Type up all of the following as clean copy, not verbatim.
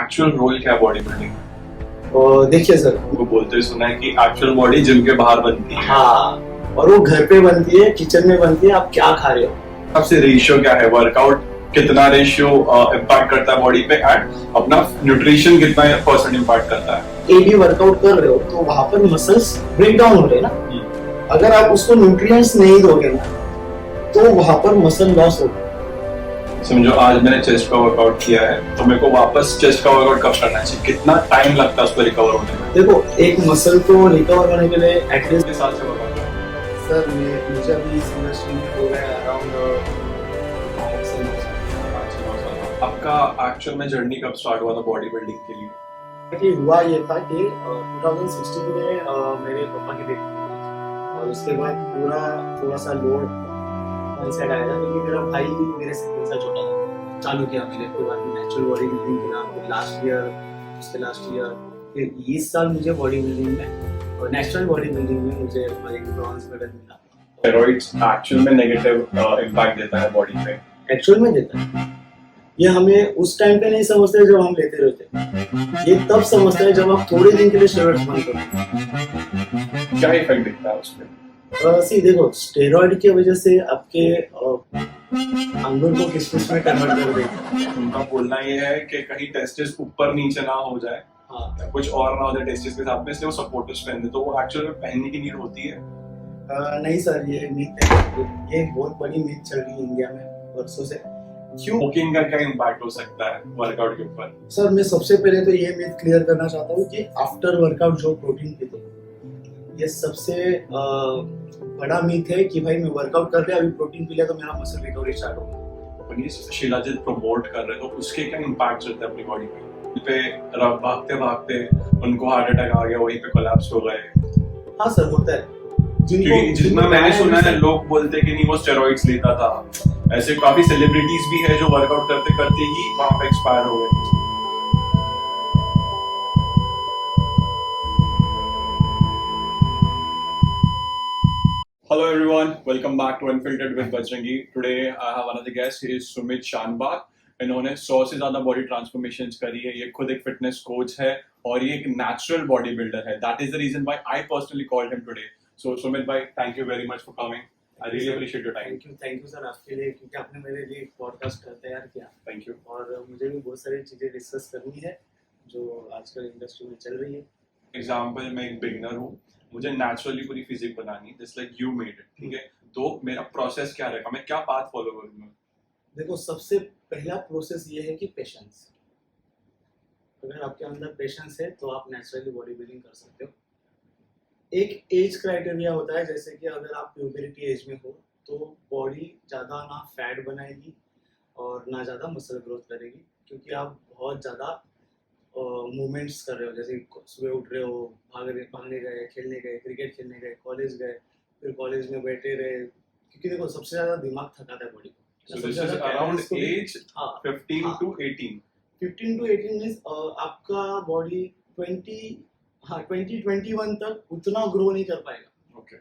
Actual role क्या है body building? और देखिए सर, वो बोलते सुना है कि एक्चुअल बॉडी जिम के बाहर बनती है। हाँ, और वो घर पे बनती है, किचन में बनती है। आप क्या खा रहे हो? सबसे रेशियो क्या है? वर्कआउट कितना रेशियो इम्पैक्ट करता है बॉडी पे, एंड अपना न्यूट्रिशन कितना परसेंट इम्पैक्ट करता है? एडी वर्कआउट कर रहे हो तो वहां पर मसल्स ब्रेक डाउन हो रहे हैं ना। अगर आप उसको न्यूट्रिएंट्स नहीं दोगे ना तो वहां पर मसल लॉस होगा। समझो आज मैंने चेस्ट का वर्कआउट किया है तो मेरे को वापस चेस्ट का वर्कआउट कब करना चाहिए? कितना टाइम लगता है उसको रिकवर होने में? देखो, एक मसल को रिकवर होने के लिए एटलीस्ट कितने साल से वर्कआउट? सर मुझे अभी इस इंडस्ट्री में हो गया अराउंड 5 से 9 साल। आपका एक्चुअल में जर्नी कब स्टार्ट हुआ था बॉडी बिल्डिंग के लिए? कि हुआ ये था कि 2016 में मेरे पापा की डेथ हुई और उसके बाद पूरा थोड़ा सा लोड सेट आया था क्योंकि मेरा भाई मेरे से 3 साल छोटा था। चालू किया मैंने, उसके बाद नेचुरल बॉडी बिल्डिंग के नाम पे लास्ट ईयर, उसके लास्ट ईयर फिर इस साल मुझे बॉडी बिल्डिंग में और नेशनल बॉडी बिल्डिंग में मुझे एक ब्रॉन्ज मेडल मिला। स्टेरॉइड्स एक्चुअल में नेगेटिव इम्पैक्ट देता है बॉडी पे? एक्चुअल में देता है। ये हमें उस टाइम पे नहीं समझते जब हम लेते रहते, ये तब समझते हैं जब आप थोड़े दिन के लिए स्टेरॉइड्स बंद करो। क्या इफेक्ट दिखता है उसमें? सी देखो, स्टेरॉइड की वजह से आपके अंगुल को किशमिश में कन्वर्ट कर देगा। उनका बोलना ये है कि कहीं टेस्टिस ऊपर नीचे ना हो जाए, हाँ, कुछ और ना हो जाए टेस्टिस के साथ में, इसलिए वो सपोर्टर्स पहनते, तो वो एक्चुअल में पहनने की नीड होती है? नहीं सर, ये मिथ है। ये बहुत बड़ी मिथ चल रही है इंडिया में वर्षों से। क्यों? स्मोकिंग का क्या इम्पैक्ट हो सकता है वर्कआउट के ऊपर? सर मैं सबसे पहले तो ये मिथ क्लियर करना चाहता हूँ कि आफ्टर वर्कआउट जो प्रोटीन पीते हैं, ये सबसे बड़ा मिथ है कि भाई मैं वर्कआउट कर लिया, अभी प्रोटीन पी लिया तो मेरा मसल रिकवरी स्टार्ट होगा। शिलाजीत प्रमोट कर रहे हैं तो उसके क्या इम्पैक्ट रहता है अपनी बॉडी पे? भागते भागते उनको हार्ट अटैक आ गया, वहीं पे कोलैप्स हो गए। हाँ सर, होता है। क्योंकि जितना मैंने सुना है लोग बोलते हैं कि नहीं वो स्टेरॉइड्स लेता था, ऐसे काफी सेलिब्रिटीज भी है जो वर्कआउट करते करते ही वहां पे एक्सपायर हो गए। Hello everyone, welcome back to Unfiltered with Bajrangi. Today I have another guest. He is Sumit Shanbag. इन्होंने 100 से ज्यादा बॉडी ट्रांसफॉर्मेशन करी है। ये खुद एक फिटनेस कोच है और ये एक नेचुरल बॉडी बिल्डर है। That is the reason why I personally called him today. So Sumit भाई, thank you very much for coming. I really appreciate your time. Thank you sir आपके लिए, क्योंकि आपने मेरे लिए पॉडकास्ट तैयार किया। Thank you. और मुझे भी बहुत सारी चीजें डिस्कस करनी है जो आजकल इंडस्ट्री में चल रही है। एग्जाम्पल, मैं एक बिगिनर हूँ, मुझे नेचुरली पूरी फिजिक बनानी, just like you made it, ठीक है? तो मेरा प्रोसेस क्या रहेगा, मैं क्या पाथ फॉलो करूंगा? देखो, सबसे पहला प्रोसेस ये है कि पेशेंस। अगर आपके अंदर पेशेंस है तो आप नेचुरली बॉडी बिल्डिंग कर सकते हो। एक एज क्राइटेरिया होता है, जैसे कि अगर आप प्यूबरिटी एज में हो तो बॉडी ज़्यादा ना फैट बनाएगी और ना ज़्यादा मसल ग्रोथ करेगी, क्योंकि आप बहुत ज़्यादा मूवमेंट्स कर रहे हो। जैसे सुबह उठ रहे हो, भागने गए, खेलने गए, क्रिकेट खेलने गए, कॉलेज गए, फिर कॉलेज में बैठे रहे, क्योंकि देखो सबसे ज़्यादा दिमाग थकाता है बॉडी को। So this is around age 15 to 18. 15 to 18 means आपका बॉडी 20-21 तक उतना ग्रो नहीं कर पाएगा। Okay.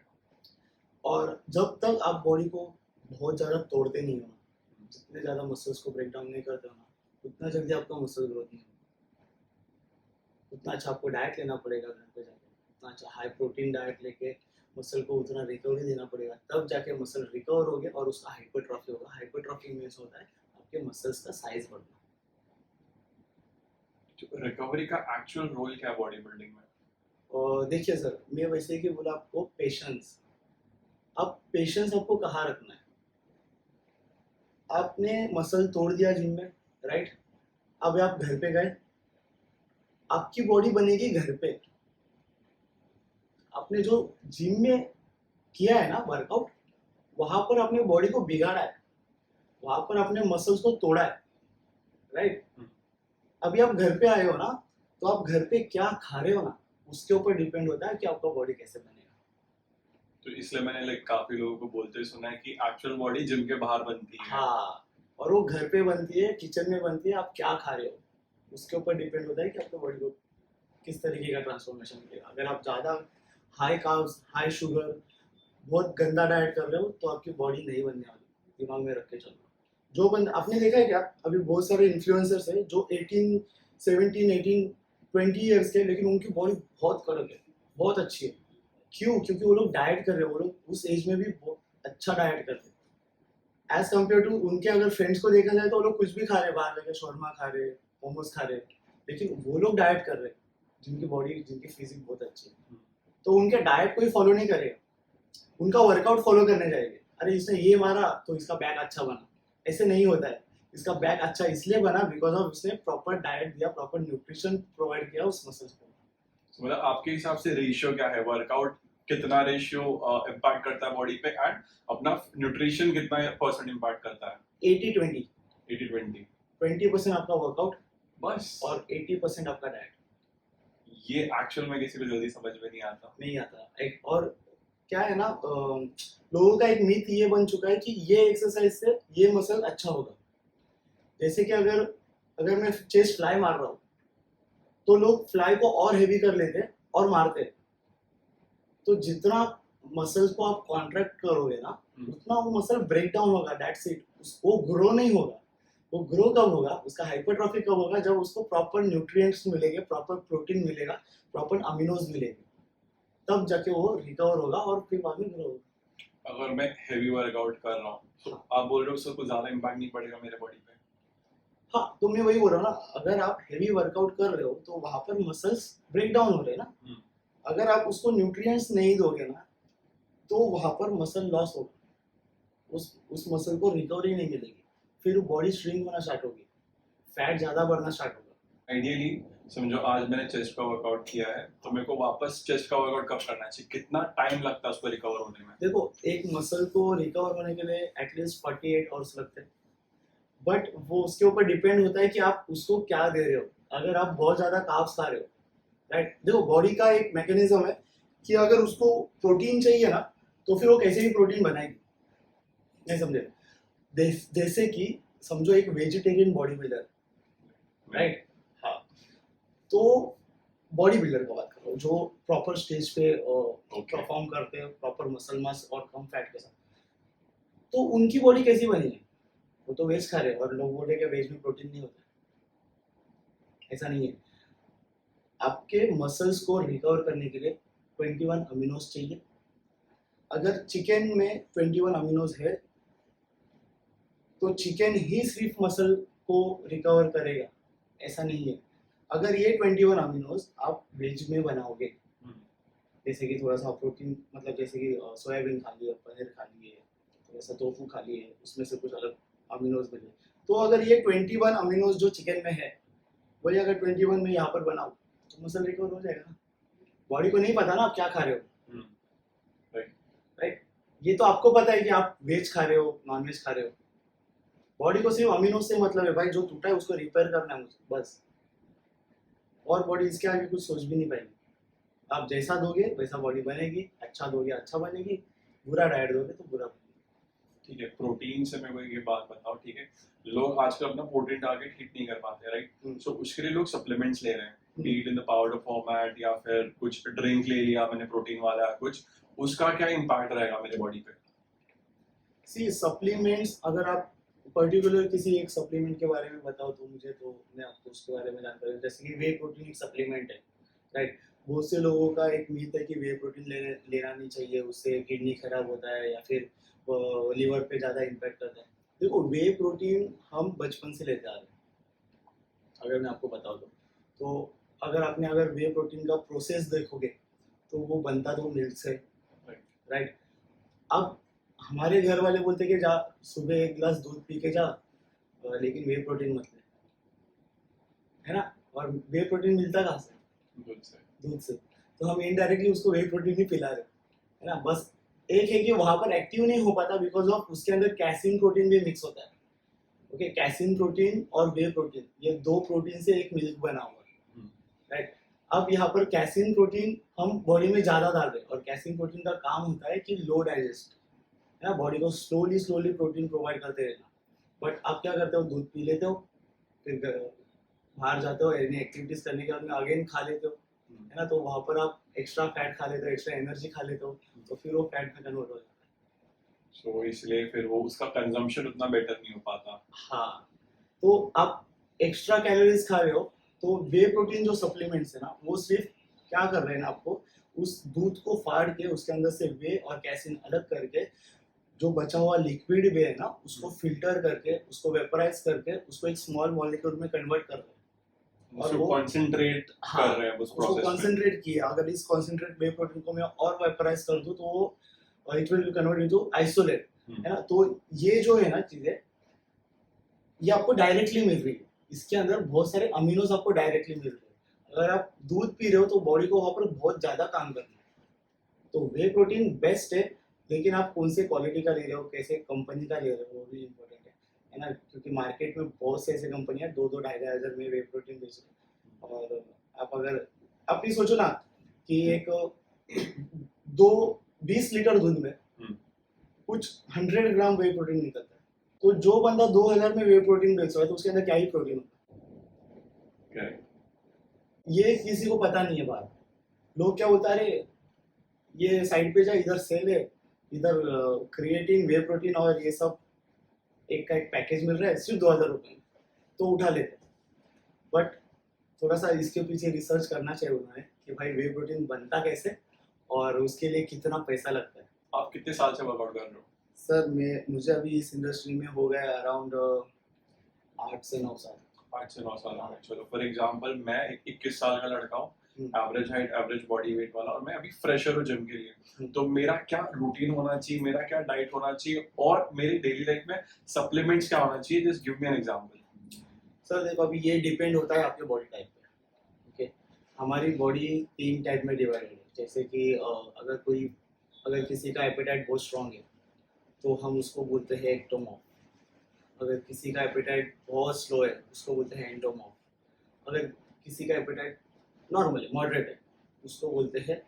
और जब तक आप बॉडी को बहुत ज़्यादा तोड़ते नहीं हो, जितने ज़्यादा मसल्स को ब्रेक डाउन नहीं करते हो ना, उतना जल्दी आपका मसल ग्रोथ नहीं होगा। उतना अच्छा आपको डाइट लेना पड़ेगा घर पे जाके, उतना अच्छा हाई प्रोटीन डाइट लेके मसल को उतना रिकवरी देना पड़ेगा, तब जाके मसल रिकवर होगे और उसका हाइपरट्रॉफी होगा। हाइपरट्रॉफी मीन्स होता है आपके मसल्स का साइज बढ़ना। रिकवरी का एक्चुअल रोल क्या है बॉडी बिल्डिंग में? और देखिए सर, मैं वैसे ही बोला आपको, पेशेंस। अब पेशेंस आपको कहाँ रखना है? आपने मसल तोड़ दिया जिम में, राइट? अब आप घर पे गए, आपकी बॉडी बनेगी घर पे। आपने जो जिम में किया है ना वर्कआउट, वहां पर आपने बॉडी को बिगाड़ा है, वहां पर आपने मसल्स को तोड़ा है, राइट? अभी आप घर पे आए हो ना, तो आप घर पे क्या खा रहे हो ना, उसके ऊपर डिपेंड होता है कि आपका बॉडी कैसे बनेगा। तो इसलिए मैंने लाइक काफी लोगों को बोलते सुना है कि एक्चुअल बॉडी जिम के बाहर बनती है। हाँ, और वो घर पे बनती है, किचन में बनती है। आप क्या खा रहे हो उसके ऊपर डिपेंड होता है कि आपका बॉडी को किस तरीके का ट्रांसफॉर्मेशन मिलेगा। अगर आप ज़्यादा हाई कार्ब्स, हाई शुगर, बहुत गंदा डाइट कर रहे हो तो आपकी बॉडी नहीं बनने वाली। दिमाग में रख के चलो। जो बंदा आपने देखा है क्या, अभी बहुत सारे इन्फ्लुएंसर्स हैं जो 18 17, 18, 20 ईयर्स के, लेकिन उनकी बॉडी बहुत कड़क है, बहुत अच्छी है। क्यों? क्योंकि वो लोग डाइट कर रहे हैं, वो लोग उस एज में भी बहुत अच्छा डाइट कर रहे हैं। एज कम्पेयर टू उनके अगर फ्रेंड्स को देखा जाए तो वो लोग कुछ भी खा रहे हैं, बाहर जाके शॉर्मा खा रहे हैं, मोमोज खा रहे हैं, लेकिन वो लोग डाइट कर रहे हैं, जिनकी बॉडी, जिनकी फिजिक बहुत अच्छी है। तो उनके डाइट कोई फॉलो नहीं करेगा, उनका वर्कआउट फॉलो करने जाएंगे। अरे इसने ये मारा तो इसका बैक अच्छा बना, ऐसे नहीं होता है। इसका बैक अच्छा इसलिए बना बिकॉज ऑफ उसने प्रॉपर डाइट दिया, प्रॉपर न्यूट्रिशन प्रोवाइड किया उस मसल्स को। मतलब आपके हिसाब से रेशियो क्या है, वर्कआउट कितना रेशियो इम्पैक्ट करता है बॉडी पे, एंड अपना न्यूट्रिशन कितना परसेंट इम्पैक्ट करता है? 80-20, 80-20 20% आपका वर्कआउट बस। और 80% आपका डाइट। ये एक्चुअल में किसी को जल्दी समझ में नहीं आता। नहीं आता। एक और क्या है ना, लोगों का एक मिथ ये बन चुका है कि ये एक्सरसाइज से ये मसल अच्छा होगा। जैसे कि अगर मैं चेस्ट फ्लाई मार रहा हूँ तो लोग फ्लाई को और हेवी कर लेते हैं और मारते हैं। तो जितना मसल्स को आप कॉन्ट्रैक्ट करोगे ना, उतना वो मसल ब्रेक डाउन होगा, दैट्स इट। वो ग्रो नहीं होगा। वो ग्रो कब होगा, उसका हाइपरट्रॉफी कब होगा, जब उसको प्रॉपर न्यूट्रिएंट्स मिलेंगे, प्रॉपर प्रोटीन मिलेगा, प्रॉपर अमीनोज मिलेंगे, तब जाके वो रिकवर होगा और फिर बाद में ग्रो होगा। अगर मैं हेवी वर्कआउट कर रहा हूँ तो आप बोल रहे हो उसका कुछ ज्यादा इम्पैक्ट नहीं पड़ेगा मेरे बॉडी पे? हाँ, तो मैं वही बोल रहा हूँ ना, अगर आप हेवी वर्कआउट कर रहे हो तो वहां पर मसल्स ब्रेक डाउन हो रहे हैं ना। अगर आप उसको न्यूट्रिएंट्स नहीं दोगे ना तो वहां पर मसल लॉस होगा, उस मसल को रिकवरी नहीं मिलेगी, फिर बॉडी श्रिंक होना स्टार्ट होगी, फैट ज्यादा बढ़ना स्टार्ट होगा। आइडियली समझो आज मैंने चेस्ट का वर्कआउट किया है तो मेरे को वापस चेस्ट का वर्कआउट कब करना चाहिए, कितना टाइम लगता है उसको रिकवर होने में? देखो, एक मसल को रिकवर होने के लिए एटलीस्ट 48 आवर्स लगते हैं, बट वो उसके ऊपर डिपेंड होता है कि आप उसको क्या दे रहे हो। अगर आप बहुत ज्यादा कार्ब्स खा रहे हो, राइट, देखो बॉडी का एक मैकेनिज्म है कि अगर उसको प्रोटीन चाहिए ना तो फिर वो कैसे भी प्रोटीन बनाएगी। नहीं समझे? जैसे कि समझो एक वेजिटेरियन बॉडी बिल्डर, राइट, हाँ, तो बॉडी बिल्डर की बात करो जो प्रॉपर स्टेज पे परफॉर्म करते हैं, प्रॉपर मसल मास और कम फैट के साथ, तो उनकी बॉडी कैसी बनी है? वो तो वेज खा रहे हैं, और लोग बोल रहे हैं कि वेज में प्रोटीन नहीं होता। ऐसा नहीं है। आपके मसल्स को रिकवर करने के लिए 21 अमीनोज चाहिए। अगर चिकन में 21 अमीनोज है तो चिकन ही सिर्फ मसल को रिकवर करेगा, ऐसा नहीं है। अगर ये 21 अमीनोज आप वेज में बनाओगे, जैसे कि थोड़ा सा प्रोटीन, मतलब जैसे कि सोयाबीन खा लिए, पनीर खा लिए, थोड़ा सा टोफू खा लिए, उसमें से कुछ अलग अमीनोज बने, तो अगर ये 21 अमीनोज जो चिकन में है वही अगर 21 में यहाँ पर बनाओ तो मसल रिकवर हो जाएगा ना। बॉडी को नहीं पता ना आप क्या खा रहे हो, राइट। ये तो आपको पता है कि आप वेज खा रहे हो, नॉन वेज खा रहे हो। बॉडी को सिर्फ अमीनोज से मतलब है भाई, जो टूटा है उसको रिपेयर करना है मुझे, बस। और बॉडी इसके आगे कुछ सोच भी नहीं पाएगी। आप जैसा दोगे वैसा बॉडी बनेगी, अच्छा दोगे अच्छा बनेगी, बुरा डाइट दोगे तो बुरा बनेगी। ठीक है, प्रोटीन से मेरे को ये बात बताओ, ठीक है, लोग आजकल अपना प्रोटीन टारगेट हिट नहीं कर पाते, राइट? सो उसके लिए लोग सप्लीमेंट्स ले रहे हैं, B it in the powder format या फिर कुछ ड्रिंक ले लिया मैंने प्रोटीन वाला कुछ, उसका क्या इम्पैक्ट रहेगा मेरे बॉडी पे? सी सप्लीमेंट्स, अगर आप पर्टिकुलर किसी एक सप्लीमेंट के बारे में बताओ तो मुझे, तो मैं आपको उसके बारे में जानकारी हूँ। जैसे कि वे प्रोटीन एक सप्लीमेंट है, राइट। बहुत से लोगों का एक मीथ है कि वे प्रोटीन लेना नहीं चाहिए, उससे किडनी खराब होता है या फिर लिवर पे ज़्यादा इम्पैक्ट करता है। देखो, वे प्रोटीन हम बचपन से लेते आ रहे हैं, अगर मैं आपको बताऊँ तो अगर वे प्रोटीन का प्रोसेस देखोगे तो वो बनता तो मिल्क से, राइट। अब हमारे घर वाले बोलते कि जा सुबह एक गिलास दूध पी के जा, लेकिन वे प्रोटीन मत ले, है ना। और वे प्रोटीन मिलता कहाँ से? दूध से। तो हम इनडायरेक्टली उसको वे प्रोटीन ही पिला रहे, है ना। बस एक है कि वहां पर एक्टिव नहीं हो पाता बिकॉज ऑफ उसके अंदर कैसीन प्रोटीन भी मिक्स होता है। ओके, कैसीन प्रोटीन और वे प्रोटीन, ये दो प्रोटीन से एक मिल्क बना हुआ, राइट। अब यहाँ पर कैसीन प्रोटीन हम बॉडी में ज्यादा डाल रहे हैं, और कैसीन प्रोटीन का काम होता है कि लो डाइजेस्ट, है ना, बॉडी को स्लोली प्रोटीन प्रोवाइड करते रहना। बट आप क्या करते हो, दूध पी लेते हो, फिर बाहर जाते हो, एनी एक्टिविटीज करने के बाद में अगेन खा लेते हो, है ना। तो वहां पर आप एक्स्ट्रा फैट खा लेते हो, एक्स्ट्रा एनर्जी खा लेते हो, तो फिर वो फैट में कन्वर्ट हो जाता है। सो इसलिए फिर वो उसका कंजम्पशन उतना बेटर नहीं हो पाता। हाँ, तो आप एक्स्ट्रा कैलोरीज खा रहे हो तो वे प्रोटीन जो सप्लीमेंट्स है ना, वो सिर्फ क्या कर रहे हैं ना, आपको उस दूध को फाड़ के उसके अंदर से वे और कैसिन अलग करके जो बचा हुआ लिक्विड वे है ना, उसको फिल्टर करके, उसको वेपराइज करके, उसको एक स्मॉल मॉलिक्यूल में कन्वर्ट कर रहे हैं। और उसको वो कंसंट्रेट हाँ, कर रहे हैं उस उसको प्रोसेस में। कंसंट्रेट किया। अगर इस कंसंट्रेट वे प्रोटीन को मैं और वेपराइज कर दूं तो वो it will convert into isolate, है ना। तो ये जो है ना चीजें, ये आपको डायरेक्टली मिल रही है। इसके अंदर बहुत सारे अमीनोज आपको डायरेक्टली मिल रहे हैं। अगर आप दूध पी रहे हो तो बॉडी को वहां पर बहुत ज्यादा काम करना है। तो वे प्रोटीन बेस्ट है, लेकिन आप कौन से क्वालिटी का ले रहे हो, कैसे कंपनी का ले रहे हो, वो भी इम्पोर्टेंट है ना। क्योंकि मार्केट में बहुत से ऐसे कंपनियां 2-2 ढाई में वे प्रोटीन बेच रहे हैं। और आप अगर आप ये सोचो ना कि एक दो 20 लीटर दूध में कुछ 100 ग्राम वे प्रोटीन निकलता है, तो जो बंदा 2000 में वे प्रोटीन बेच रहा है तो उसके अंदर क्या ही प्रोटीन होता है, ये किसी को पता नहीं है। बात लोग क्या बोलता है, अरे ये साइड पे जा, इधर सेल है, इधर क्रिएटिन वे प्रोटीन और ये सब एक का एक पैकेज मिल रहा है सिर्फ 2000 रुपये, तो उठा लेते। बट थोड़ा सा इसके पीछे रिसर्च करना चाहिए उन्होंने कि भाई वे प्रोटीन बनता कैसे और उसके लिए कितना पैसा लगता है। आप कितने साल से वर्कआउट कर रहे हो? सर मुझे अभी इस इंडस्ट्री में हो गया अराउंड 8 से 9 साल। 8 से 9 साल हो गए। चलो फॉर एग्जांपल मैं एक 21 साल का लड़का हूँ, average height average body weight वाला, और मैं अभी फ्रेशर हूँ जिम के लिए। तो मेरा क्या रूटीन होना चाहिए, मेरा क्या डाइट होना चाहिए, और मेरी डेली लाइफ में सप्लीमेंट्स क्या होना चाहिए? Just give me an example. Sir देखो, अभी ये डिपेंड होता है आपके बॉडी टाइप पे। ओके, हमारी बॉडी 3 टाइप में डिवाइडेड है। जैसे कि अगर किसी का एपेटाइट बहुत स्ट्रांग है तो हम उसको बोलते हैं एक्टोमॉर्फ। अगर किसी का एपेटाइट बहुत स्लो है उसको बोलते हैं एंडोमॉर्फ। अगर किसी का एपेटाइट नॉर्मल है, मॉडरेट है, उसको बोलते हैं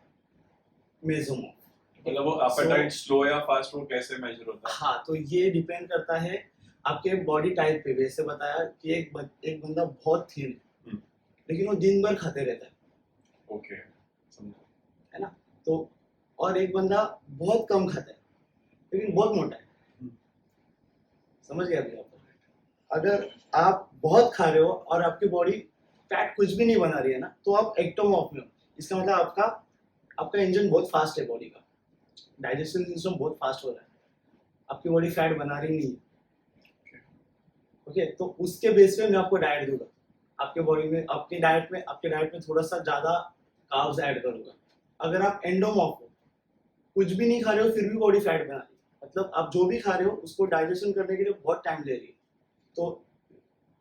मेसोमॉर्फ। मतलब वो एपेटाइट स्लो या फास्ट वो कैसे मेजर होता है? हाँ, तो ये डिपेंड करता है आपके बॉडी टाइप पे। वैसे बताया कि एक बंदा बहुत थिन है लेकिन वो दिन भर खाते रहता है, ओके, समझा। है ना। तो और एक बंदा बहुत कम खाता है लेकिन बहुत मोटा है। समझ गया अभी आप? अगर आप बहुत खा रहे हो और आपकी बॉडी फैट कुछ भी नहीं बना रही है ना, तो आप एक्टोमॉर्फ में हो। इसका मतलब आपका इंजन बहुत फास्ट है, बॉडी का डाइजेशन सिस्टम बहुत फास्ट हो रहा है, आपकी बॉडी फैट बना रही नहीं है। ओके, तो उसके बेस पे मैं आपको डाइट दूंगा। आपके बॉडी में आपके डाइट में थोड़ा सा ज्यादा कार्ब्स ऐड करूंगा। अगर आप एंडोमॉर्फ हो, कुछ भी नहीं खा रहे हो फिर भी बॉडी फैट बना रही है, मतलब आप जो भी खा रहे हो उसको डाइजेशन करने के लिए बहुत टाइम ले रही है। तो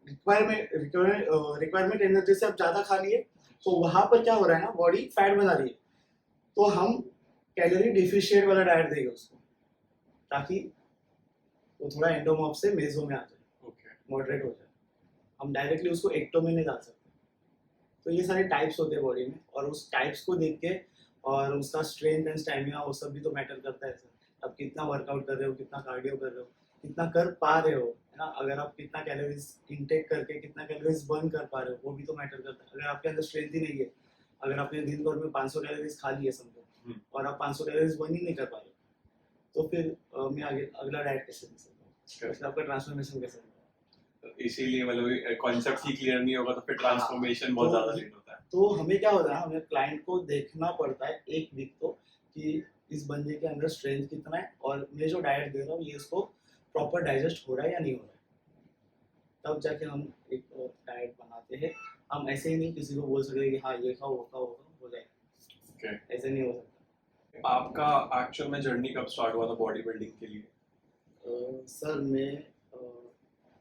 रिक्वायरमेंट एनर्जी से आप ज्यादा खा लिए तो वहां पर क्या हो रहा है ना, बॉडी फैट बना रही है। तो हम कैलोरी डिफिशिएंट वाला डाइट देंगे उसको, ताकि वो थोड़ा एंडोमॉर्फ से मेसो में आ जाए, मॉडरेट हो जाए। हम डायरेक्टली उसको एक्टो में नहीं डाल सकते। तो ये सारे टाइप्स होते हैं बॉडी में, और उस टाइप्स को देख के और उसका स्ट्रेंथ एंड स्टैमिना वो सब भी तो मैटर करता है सर। आप कितना वर्कआउट कर रहे हो, कितना कार्डियो कर रहे हो, कितना कर पा रहे हो, है ना। अगर आप कितना कैलोरीज इनटेक करके कितना कैलोरीज बर्न कर पा रहे हो वो भी तो मैटर करता है। अगर आपके अंदर स्ट्रेंथ ही नहीं है, अगर आपने दिन भर में 500 कैलोरीज खा ली है समझो, और आप 500 कैलोरीज बर्न ही नहीं कर पा रहे, तो फिर मैं आगे अगला डाइट कैसे दे सकता हूँ, आपका ट्रांसफॉर्मेशन कैसे होगा। इसीलिए मतलब कॉन्सेप्ट ही क्लियर नहीं होगा तो फिर ट्रांसफॉर्मेशन बहुत ज्यादा लेट होता है। तो हमें क्या होता है, हमें क्लाइंट को देखना पड़ता है एक वीक तो, कि इस बंदे के अंदर स्ट्रेंथ कितना है और मैं जो डाइट दे रहा हूँ ये इसको प्रॉपर डाइजेस्ट हो रहा है या नहीं हो रहा है। तब जाके हम एक डाइट बनाते हैं। हम ऐसे ही नहीं किसी को बोल सकते कि हाँ ये खाओ वो खाओ हो जाएगा, ऐसे नहीं हो सकता। आपका एक्चुअल में जर्नी कब स्टार्ट हुआ था बॉडी बिल्डिंग के लिए? सर मैं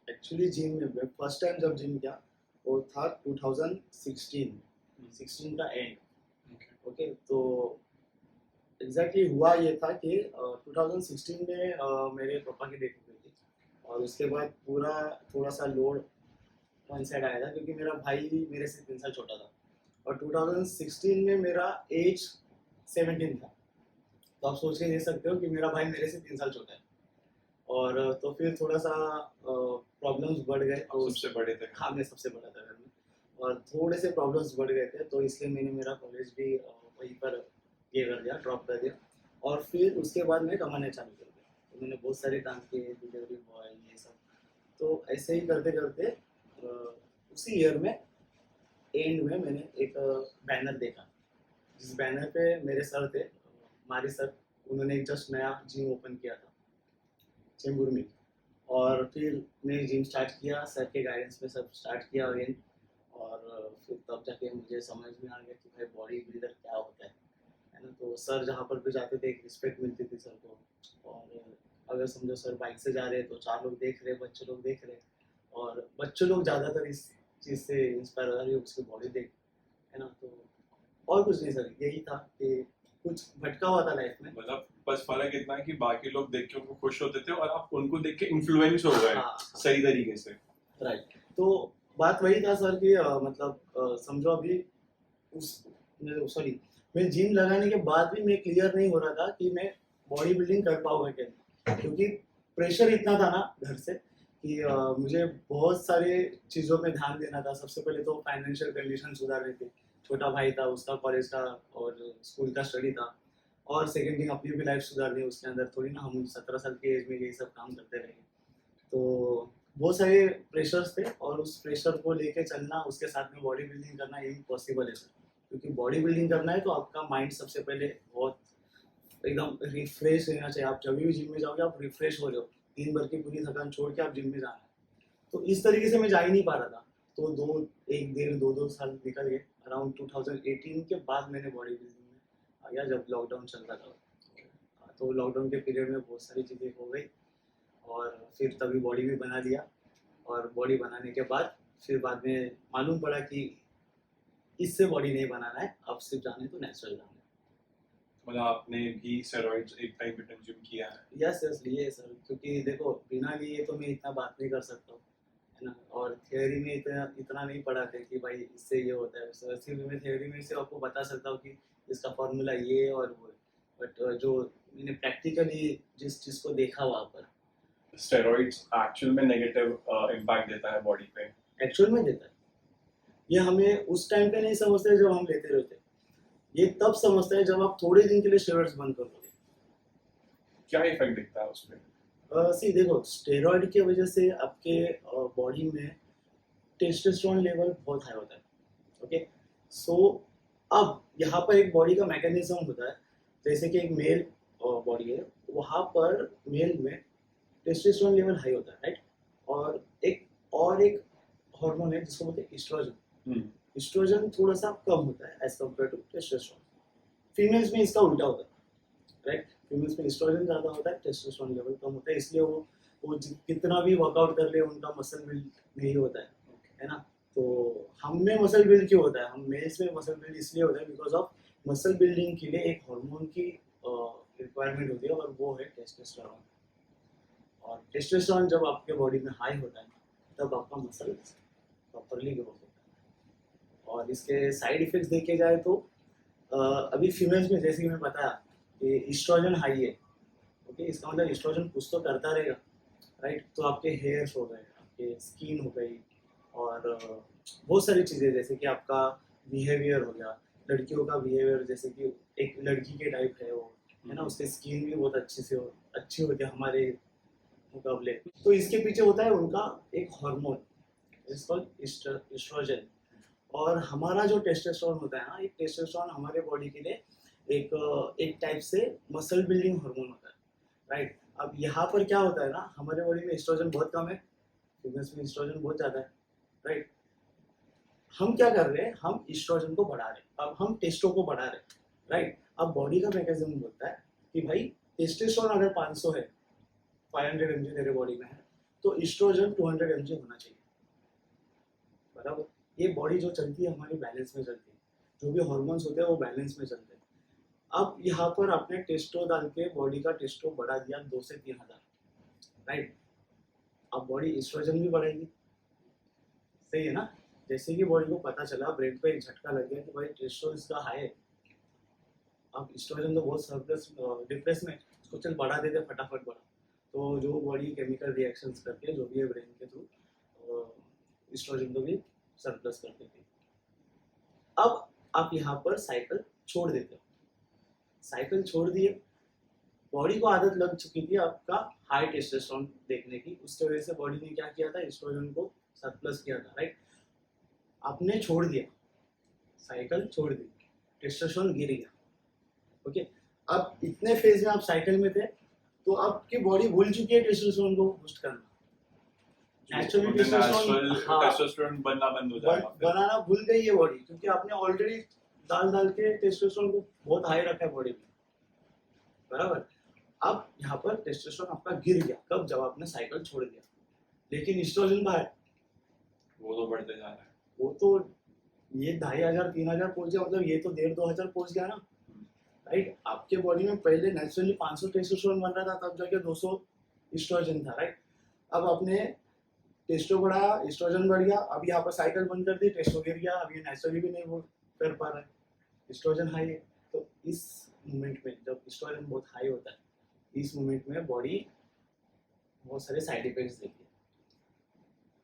एक्चुअली जिम में फर्स्ट टाइम जब जिम किया वो था 2016 का एंड। ओके, तो एग्जैक्टली हुआ ये था कि 2016 में मेरे पापा की डेथ हो गई थी, और उसके बाद पूरा थोड़ा सा लोड वन साइड आया था क्योंकि मेरा भाई मेरे से 3 साल छोटा था, और 2016 में मेरा एज 17 था। तो आप सोच के देख सकते हो कि मेरा भाई मेरे से 3 साल छोटा है। और तो फिर थोड़ा सा प्रॉब्लम्स बढ़ गए। तो सबसे बड़े थे? हाँ, मैं सबसे बड़ा था घर में, और थोड़े से प्रॉब्लम्स बढ़ गए थे, तो इसलिए मैंने मेरा कॉलेज भी वहीं पर ये कर दिया, ड्रॉप कर दिया। और फिर उसके बाद मैं कमाने चालू कर दिया। तो मैंने बहुत सारे काम किए, डिलीवरी बॉय, ये सब। तो ऐसे ही करते करते उसी ईयर में एंड में मैंने एक बैनर देखा, जिस बैनर पे मेरे सर थे, हमारे सर, उन्होंने एक जस्ट नया जिम ओपन किया था चेंबूर में। और फिर मैं जिम स्टार्ट किया, सर के गाइडेंस में सब स्टार्ट किया अगेन। और फिर तब जाके मुझे समझ में आ गया कि भाई बॉडी बिल्डर क्या होता है ना। तो सर जहाँ पर भी जाते थे एक रिस्पेक्ट मिलती थी सर को। और अगर समझो सर बाइक से जा रहे हैं तो 4 लोग देख रहे, बच्चे लोग देख रहे, और बच्चे लोग ज़्यादातर इस चीज़ से इंस्पायर हो रहे, उसकी बॉडी देख, है ना। तो और कुछ नहीं सर, यही था कि कुछ भटका हुआ था लाइफ में। मतलब बस फर्क इतना है कि बाकी लोग देख के उनको खुश होते थे और आप उनको देख के इन्फ्लुएंस हो गए हाँ, सही तरीके से। राइट। तो बात वही था सर कि मतलब समझो अभी उस सॉरी, मैं जिम लगाने के बाद भी मैं क्लियर नहीं हो रहा था कि मैं बॉडी बिल्डिंग कर पाऊंगा क्या नहीं। क्योंकि प्रेशर इतना था ना घर से कि मुझे बहुत सारे चीज़ों में ध्यान देना था। सबसे पहले तो फाइनेंशियल कंडीशन सुधारनी थी, छोटा भाई था, उसका कॉलेज का और स्कूल का स्टडी था। और सेकेंड थिंग, अपनी भी लाइफ सुधारनी, उसके अंदर थोड़ी ना हम 17 साल की एज में यही सब काम करते रहेंगे। तो बहुत सारे प्रेशर्स थे, और उस प्रेशर को लेके चलना, उसके साथ में बॉडी बिल्डिंग करना इम्पॉसिबल है सर। क्योंकि बॉडी बिल्डिंग करना है तो आपका माइंड सबसे पहले बहुत एकदम रिफ्रेश रहना चाहिए। आप जब भी जिम में जाओगे आप रिफ्रेश हो जाओ, दिन भर की पूरी थकान छोड़ के आप जिम में जाना है। तो इस तरीके से मैं जा ही नहीं पा रहा था। तो 2 साल निकल गए। अराउंड 2018 के बाद मैंने बॉडी बिल्डिंग में आ गया, जब लॉकडाउन चल रहा था। तो लॉकडाउन के पीरियड में बहुत सारी चीज़ें हो गई, और फिर तभी बॉडी भी बना लिया। और बॉडी बनाने के बाद फिर बाद में मालूम पड़ा कि इससे बॉडी नहीं बनाना है, अब सिर्फ जाना है तो नेचुरल जाना है। मतलब आपने भी स्टेरॉइड्स एक टाइम पे कंज्यूम किया है? यस लिए सर, क्योंकि देखो बिना लिए तो मैं इतना बात नहीं कर सकता हूँ, है ना। और थियोरी में इतना नहीं पढ़ाते कि भाई इससे ये होता है। सिर्फ मैं थियोरी में से आपको बता सकता हूँ कि इसका फॉर्मूला ये है और वो है। बट जो मैंने प्रैक्टिकली जिस चीज़ को देखा वहाँ पर, स्टेरॉइड्स एक्चुअल में नेगेटिव इम्पैक्ट देता है बॉडी पे? एक्चुअल में देता है। ये हमें उस टाइम पे नहीं समझते जब हम लेते रहते, ये तब समझता है जब आप थोड़े दिन के लिए स्टेरॉइड्स बंद कर दोगे। क्या इफेक्ट दिखता है उस पे? सी देखो, स्टेरॉइड की वजह से आपके बॉडी में टेस्टोस्टेरोन लेवल बहुत हाई होता है। ओके, सो अब यहाँ पर एक बॉडी का मैकेनिज्म होता है। जैसे कि एक मेल बॉडी है, वहाँ पर मेल में टेस्टोस्टेरोन लेवल हाई होता है, राइट। और एक हार्मोन है जिसको बोलते हैं एस्ट्रोजन। एस्ट्रोजन थोड़ा सा कम होता है as compare to testosterone. Females में इसका उल्टा होता है, राइट। फीमेल्स में एस्ट्रोजन ज़्यादा होता है, टेस्टोस्टेरोन लेवल कम होता है। इसलिए वो कितना भी वर्कआउट कर ले उनका मसल बिल्ड नहीं होता है ना। तो हम में मसल बिल्ड क्यों होता है, हम मेल्स में मसल बिल्ड इसलिए होता है बिकॉज ऑफ मसल बिल्डिंग के लिए एक हार्मोन की रिक्वायरमेंट होती है, और वो है टेस्टोस्टेरोन। और टेस्टोस्टेरोन जब आपके बॉडी में हाई होता है तब आपका मसल प्रॉपरली ग्रो होता है। और इसके साइड इफेक्ट्स देखे जाए तो अभी फीमेल्स में जैसे कि मैं बताया कि एस्ट्रोजन हाई है, ओके, इसका मतलब एस्ट्रोजन कुछ तो करता रहेगा, राइट। तो आपके हेयर्स हो गए, आपके स्किन हो गई, और बहुत सारी चीज़ें, जैसे कि आपका बिहेवियर हो गया। लड़कियों का बिहेवियर जैसे कि एक लड़की के टाइप है वो, है ना, उसकी स्किन भी बहुत अच्छी होती है हमारे मुकाबले। तो इसके पीछे होता है उनका एक हार्मोन, इट्स कॉल्ड एस्ट्रोजन। और हमारा जो टेस्टोस्टेरोन होता है ना, एक टेस्टोस्टेरोन हमारे बॉडी के लिए एक टाइप से मसल बिल्डिंग हार्मोन होता है, राइट। अब यहाँ पर क्या होता है ना, हमारे बॉडी में एस्ट्रोजन बहुत कम है, फीमेल्स में एस्ट्रोजन बहुत ज़्यादा है, राइट। हम क्या कर रहे हैं, हम एस्ट्रोजन को बढ़ा रहे हैं, अब हम टेस्टो को बढ़ा रहे हैं, राइट। अब बॉडी का मैकेनिज्म बोलता है कि भाई टेस्टोस्टेरोन अगर 500 है, 500 mg तेरे बॉडी में है, तो एस्ट्रोजन 200 mg होना चाहिए, बराबर। ये बॉडी जो चलती है हमारी बैलेंस में चलती है, जो भी हार्मोन्स होते हैं वो बैलेंस में चलते हैं। अब यहाँ पर आपने टेस्टो डाल के बॉडी का टेस्टो बढ़ा दिया 2 से 3,000, राइट। अब बॉडी एस्ट्रोजन भी बढ़ेगी, सही है ना। जैसे कि बॉडी को पता चला, ब्रेन पे एक झटका लग गया कि भाई टेस्टो इसका हाई है, अब एस्ट्रोजन तो बहुत सरप्लस डिप्रेस में, इसको चल बढ़ा देते फटाफट बढ़ा। तो जो बॉडी केमिकल रिएक्शंस करके जो भी है ब्रेन के थ्रू एस्ट्रोजन को भी सरप्लस कर देती है। अब आप यहाँ पर साइकिल छोड़ देते हो, साइकिल छोड़ दिए, बॉडी को आदत लग चुकी थी आपका हाई टेस्टोस्टेरोन देखने की, उसकी वजह से बॉडी ने क्या किया था, एस्ट्रोजन को सरप्लस किया था, राइट। आपने छोड़ दिया, साइकिल छोड़ दी, टेस्टोस्टेरोन गिर गया, ओके। अब इतने फेज में आप साइकिल में थे तो आपकी बॉडी भूल चुकी है टेस्टोस्टेरोन को बूस्ट करना, नेचुरली टेस्टोस्टेरोन, हाँ, टेस्टोस्टेरोन बनना बंद हो जाएगा फिर। बनाना भूल गई है बॉडी, क्योंकि आपने ऑलरेडी डाल के टेस्टोस्टेरोन को बहुत हाई रखा है बॉडी में, बराबर। अब यहाँ पर टेस्टोस्टेरोन आपका गिर गया, कब? जब आपने साइकिल छोड़ दिया, लेकिन एस्ट्रोजन बाहर, वो तो बढ़ते जा रहा है। वो तो ये 2500 3000 पहुंच गया, मतलब ये तो 1500 पहुंच गया ना, राइट। आपके बॉडी में पहले नेचुरली 500 टेस्टोस्टेरोन बन रहा था, तब जाके 200 एस्ट्रोजन था, राइट। अब आपने टेस्टो बढ़ा, एस्ट्रोजन बढ़ गया, अब यहाँ पर साइकिल बंद कर दी, टेस्टो गिर गया, अब ये नेचुरली भी नहीं वो कर पा रहा है, एस्ट्रोजन हाई है। तो इस मोमेंट में जब एस्ट्रोजन बहुत हाई होता है, इस मोमेंट में बॉडी बहुत सारे साइड इफेक्ट्स देती है।